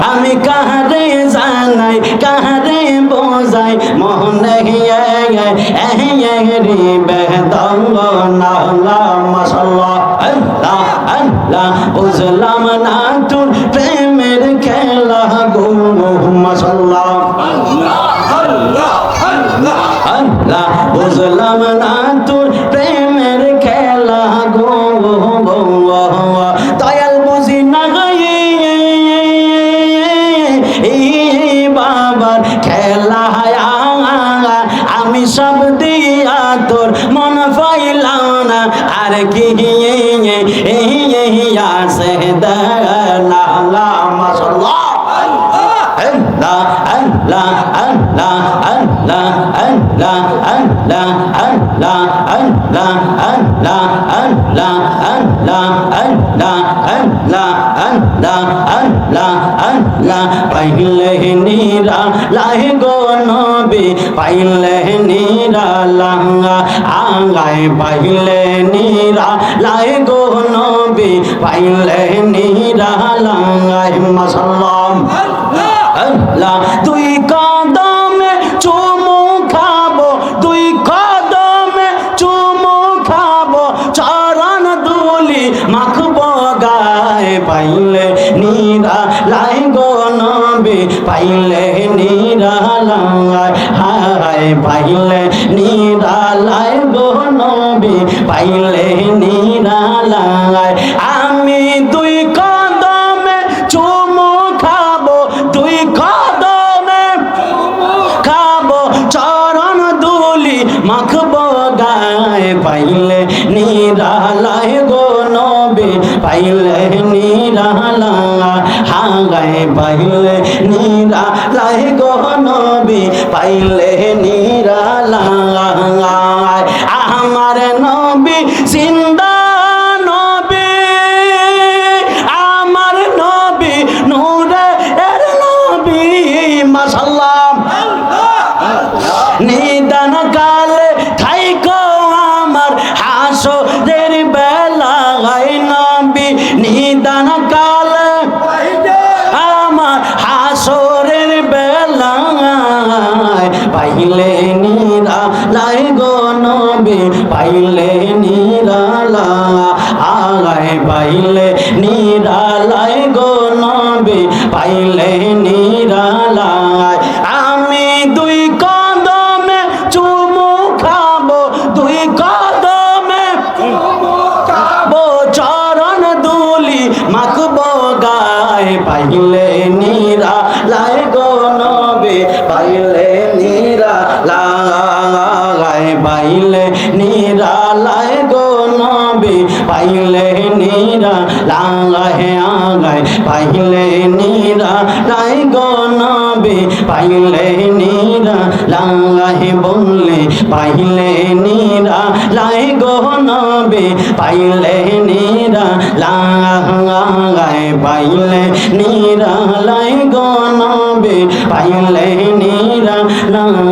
আমি কাহারে জানাই কাহারে বোঝাই মনে তেরি বেদনা মাশাআল্লাহ আল্লাহ আল্লাহ বুঝলাম না তোর প্রেমের খেলা গো মাশাআল্লাহ আল্লাহ আল্লাহ আল্লাহ বুঝলাম না তোর প্রেমের খেলা গো দয়াল বুঝি না বাবার খেলা আমি সব দিয়া তোর মন পাইলাম না আর কি আসে দালা মাশাআল্লাহ আল্লাহ আল্লাহ আল্লাহ আল্লাহ আল্লাহ আল্লাহ আল্লাহ আল্লাহ আল্লাহ আল্লাহ আল্লাহ আল্লাহ আল্লাহ আল্লাহ আল্লাহ আল্লাহ পাইলে নিরা লাহে গো নবী পাইলে নিরা লাঙ্গা আঙ্গায় পাইলে নিরা লাহে গো নবী পাইলে নিরা লাঙ্গায় মাশাআল্লাহ আল্লাহ দুই কদমে চুমু খাবো দুই কদমে চুমু খাবো চরণ ধুলি মাখবো গায়ে পাইলে নিরা লাই গো নবী পাইলে নিরা লাই হায় পাইলে নিরা লাই গো নবী পাইলে নিরা লাই আমি দুই কদমে চুমু খাবো দুই কদমে খাবো চরণ ধুলি মাখবো গায়ে পাইলে নিরালাই গো নবী পাইলে নিরালা হাগায় পাইলে নিরালাই গো নবী পাইলে নিরালা আমার নবী জিন্দা নিদান কালে থাইকো আমার হাসরের বেলায় নবী নিদান কালে আমার হাসরের বেলায় পাইলে নিরালাই গো নবী পাইলে নিরালা আগায় পাইলে নিরালাই গো নবী পাইলে নিরালাই আমি দুই কদমে চুমু খাবো দুই কদমে খাবো চরণ ধুলি মাখবো গায়ে পাইলে নিরালাই গো নবী পাইলে নিরালাই পাইলে নিরালাই গো নবী পাইলে নিরালাই আগায় পাইলে নিরালাই গো নবী পাইলে নিরালাই বললে পাইলে নিরালাই গো নবী পাইলে নিরালাই পাইলে নিরালাই গো নবী পাইলে নিরালাই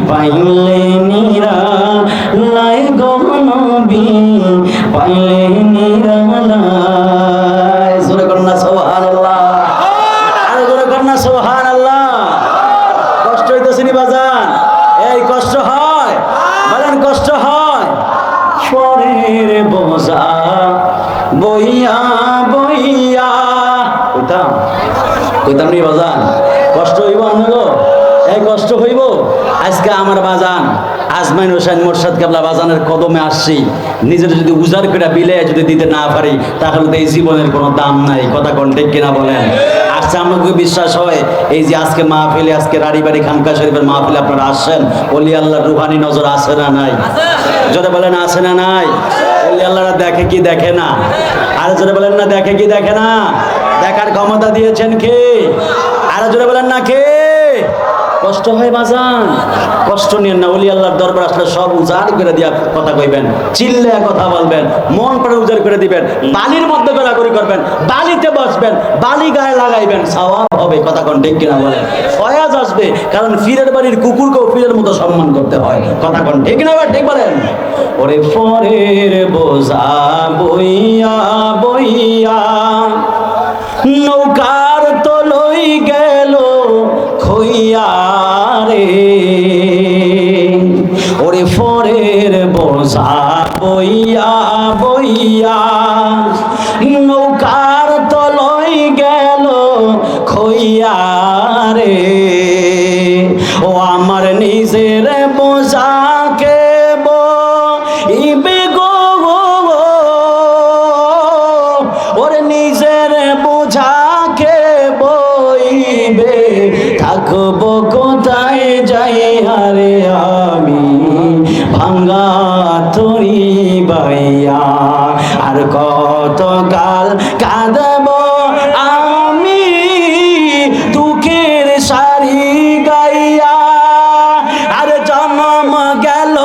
পাইলে নিরালাই গো নবী পাইলে নিরালাই জোরে করুন সুবহানাল্লাহ আর জোরে করুন সুবহানাল্লাহ কষ্ট হইতেছে নি বাজান এই কষ্ট হয় বলেন কষ্ট হয় পরের বোঝা বইয়া বইয়া কইতাম কইতাম নি বাজান কষ্ট হইব আমগো এই কষ্ট হইব আজকে আমার বাজান আজমাইন হোসেন মোরশেদ কেবলা বাজানের কদমে আসছি নিজের যদি উজাড় করে বিলে যদি দিতে না পারি তাহলে তো এই জীবনের কোনো দাম নাই কথা কোন ঠিক কিনা বলেন আজকে আমাকে বিশ্বাস হয় এই যে আজকে মাহফিলে আজকে রাড়িবাড়ি খানকা শরীফের মাহফিলে আপনারা আসছেন ওলি আল্লাহর রুহানি নজর আছে না নাই যদি বলেন আছে না নাই ওলি আল্লাহরা দেখে কি দেখে না আর যদি বলেন না দেখে কি দেখে না দেখার ক্ষমতা দিয়েছেন কে আর যদি বলেন না কে কষ্ট হয় বাজান কষ্ট নিয়েন না ওলি আল্লাহর দরবার আসলে সব উজাড় করে দিয়া কথা কইবেন চিল্লে কথা বলবেন মন করে উজাড় করে দিবেন বালির মধ্যে গড়াগড়ি করবেন বালিতে বসবেন বালি গায়ে লাগাইবেন সওয়াব হবে কথা কোন ঠিক কিনা বলেন ফয়াজ আসবে কারণ ফিরের বাড়ির কুকুরকেও ফিরের মতো সম্মান করতে হয় কথা কোন ঠিক না ঠিক বলেন ওরে ফরের বোঝা বইয়া বইয়া নৌকার তলই গেল খইয়া রে ওরে হইয়া রে ও আমার নিজের বোঝাকে বইবে গো ওর নিজের বোঝাকে বইবে থাকবো কোথায় যাই হারে আমি ভাঙ্গা তরি বাইয়া আর কত কাল কাঁদব আমি দুঃখের সারি গাইয়া আর জন্ম গেল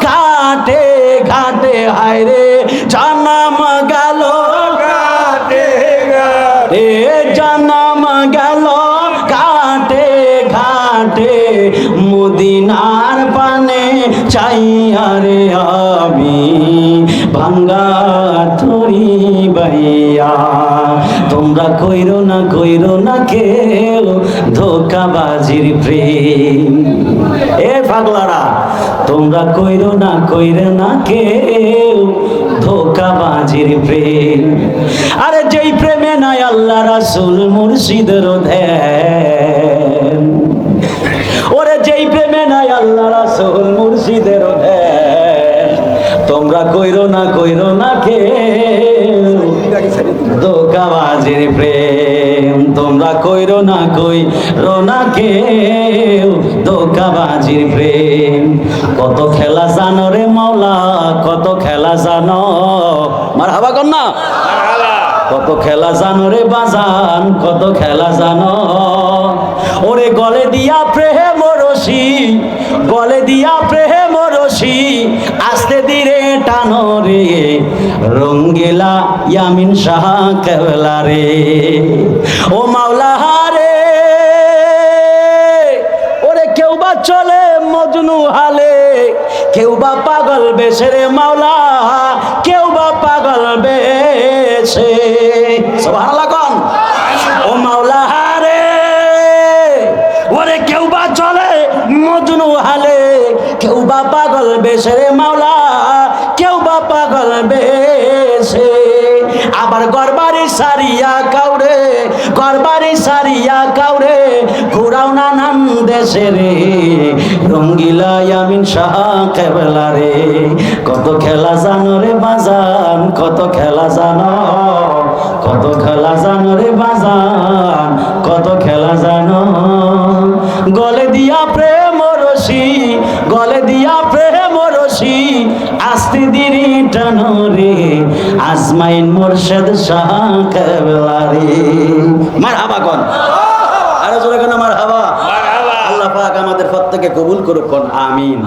ঘাটে ঘাটে হায় রে জন্ম গেল ঘাটে ঘাটে জন্ম গেল ঘাটে ঘাটে মদিনার পানে চাইয়া রে আমি ভাঙ্গা থরি বাইয়া তোমরা কইরো না কেউ ধোকাবাজির প্রেম এ পাগলারা তোমরা কইরো না কেউ ধোকাবাজির প্রেম আরে যেই প্রেমে নাই আল্লাহ রাসূল মুর্শিদের ধ্যান ওরে যেই প্রেমে নাই আল্লাহ রাসূল মুর্শিদের ধ্যান তোমরা কইরো না কেউ ধোকাবাজির প্রেম তোমরা কইরো না কেউ ধোকাবাজির প্রেম কত খেলা জানো রে মাওলা কত খেলা জানো মারহাবা কর না কত খেলা জানো রে বাজান কত খেলা জানো ওরে গলে দিয়া প্রেম রশি গলে দিয়া প্রেম রশি আস্তে ধীরে টানো রে রঙ্গিলা ইয়ামিন শাহ কেবলা রে ও মাওলা রে ওরে কেউ বা চলে মজনু হালে কেউ বা পাগল বেশে রে মাওলা কেউ বা পাগল বেশে সুবহানাল্লাহ কোন ও মাওলা রে ওরে কেউ বা চলে মজনু হালে কেউ বা পাগল বেশে রে মাওলা কেউ বা পাগল বেশে আবার গরবারি সারিয়া কাউরে ঘুরাও নানান দেশে রে রঙ্গিলা ইয়ামিন শাহ কেবলা রে কত খেলা জানো রে বাজান কত খেলা জানো রে বাজান কত খেলা জানো গলে দিয়া প্রেম রশি আস্তে ধীরে টানো রে আজমাইন মুর্শিদ শাহ কেবলা রে মারহাবা কোন আরে জোরে কোন মারহাবা আল্লাহ পাক আমাদের প্রত্যেককে কবুল করুক আমিন।